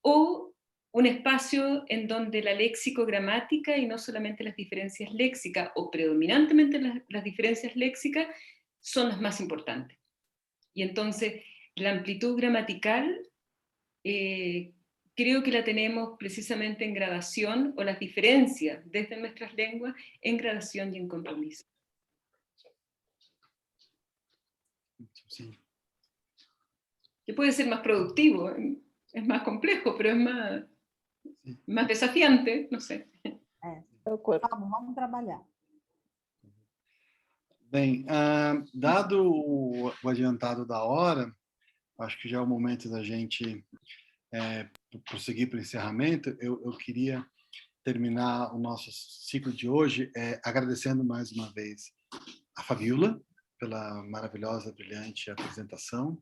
o un espacio en donde la léxico-gramática y no solamente las diferencias léxicas, o predominantemente las diferencias léxicas, son las más importantes. Y entonces la amplitud gramatical creo que la tenemos precisamente en gradación, o las diferencias desde nuestras lenguas en gradación y en compromiso. Sí. Que puede ser más productivo, es más complejo, pero es más desafiante, no sé. Vamos trabalhar. Bem, dado o adiantado da hora, acho que já é o momento da gente prosseguir para o encerramento. Eu queria terminar o nosso ciclo de hoje agradecendo mais uma vez a Fabiola pela maravilhosa, brilhante apresentação,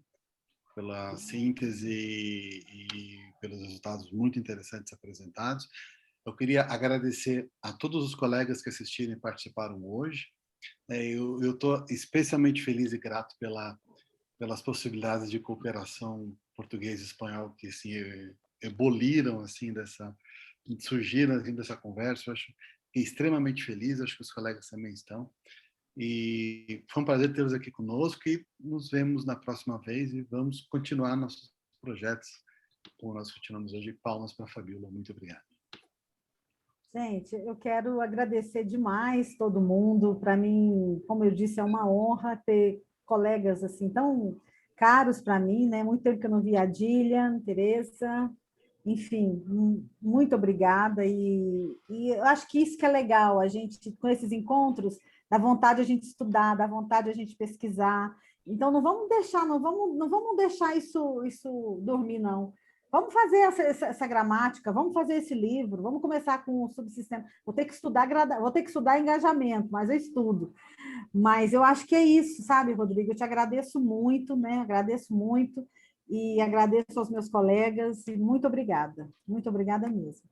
pela síntese e pelos resultados muito interessantes apresentados. Eu queria agradecer a todos os colegas que assistiram e participaram hoje. Eu estou especialmente feliz e grato pelas possibilidades de cooperação português e espanhol que assim, eboliram, assim, surgiram assim, dessa conversa. Eu acho extremamente feliz, acho que os colegas também estão. E foi um prazer tê-los aqui conosco e nos vemos na próxima vez e vamos continuar nossos projetos como nós continuamos hoje. Palmas para a Fabíola. Muito obrigado. Gente, eu quero agradecer demais todo mundo. Para mim, como eu disse, é uma honra ter colegas assim tão caros para mim, né? Muito tempo que eu não vi a Dilian, Teresa, enfim, muito obrigada. E eu acho que isso que é legal, a gente, com esses encontros, dá vontade a gente estudar, dá vontade a gente pesquisar. Então, não vamos deixar isso dormir, não. Vamos fazer essa gramática, vamos fazer esse livro, vamos começar com o subsistema. Vou ter que estudar engajamento, mas eu estudo. Mas eu acho que é isso, sabe, Rodrigo? Eu te agradeço muito, né? Agradeço muito e agradeço aos meus colegas e muito obrigada mesmo.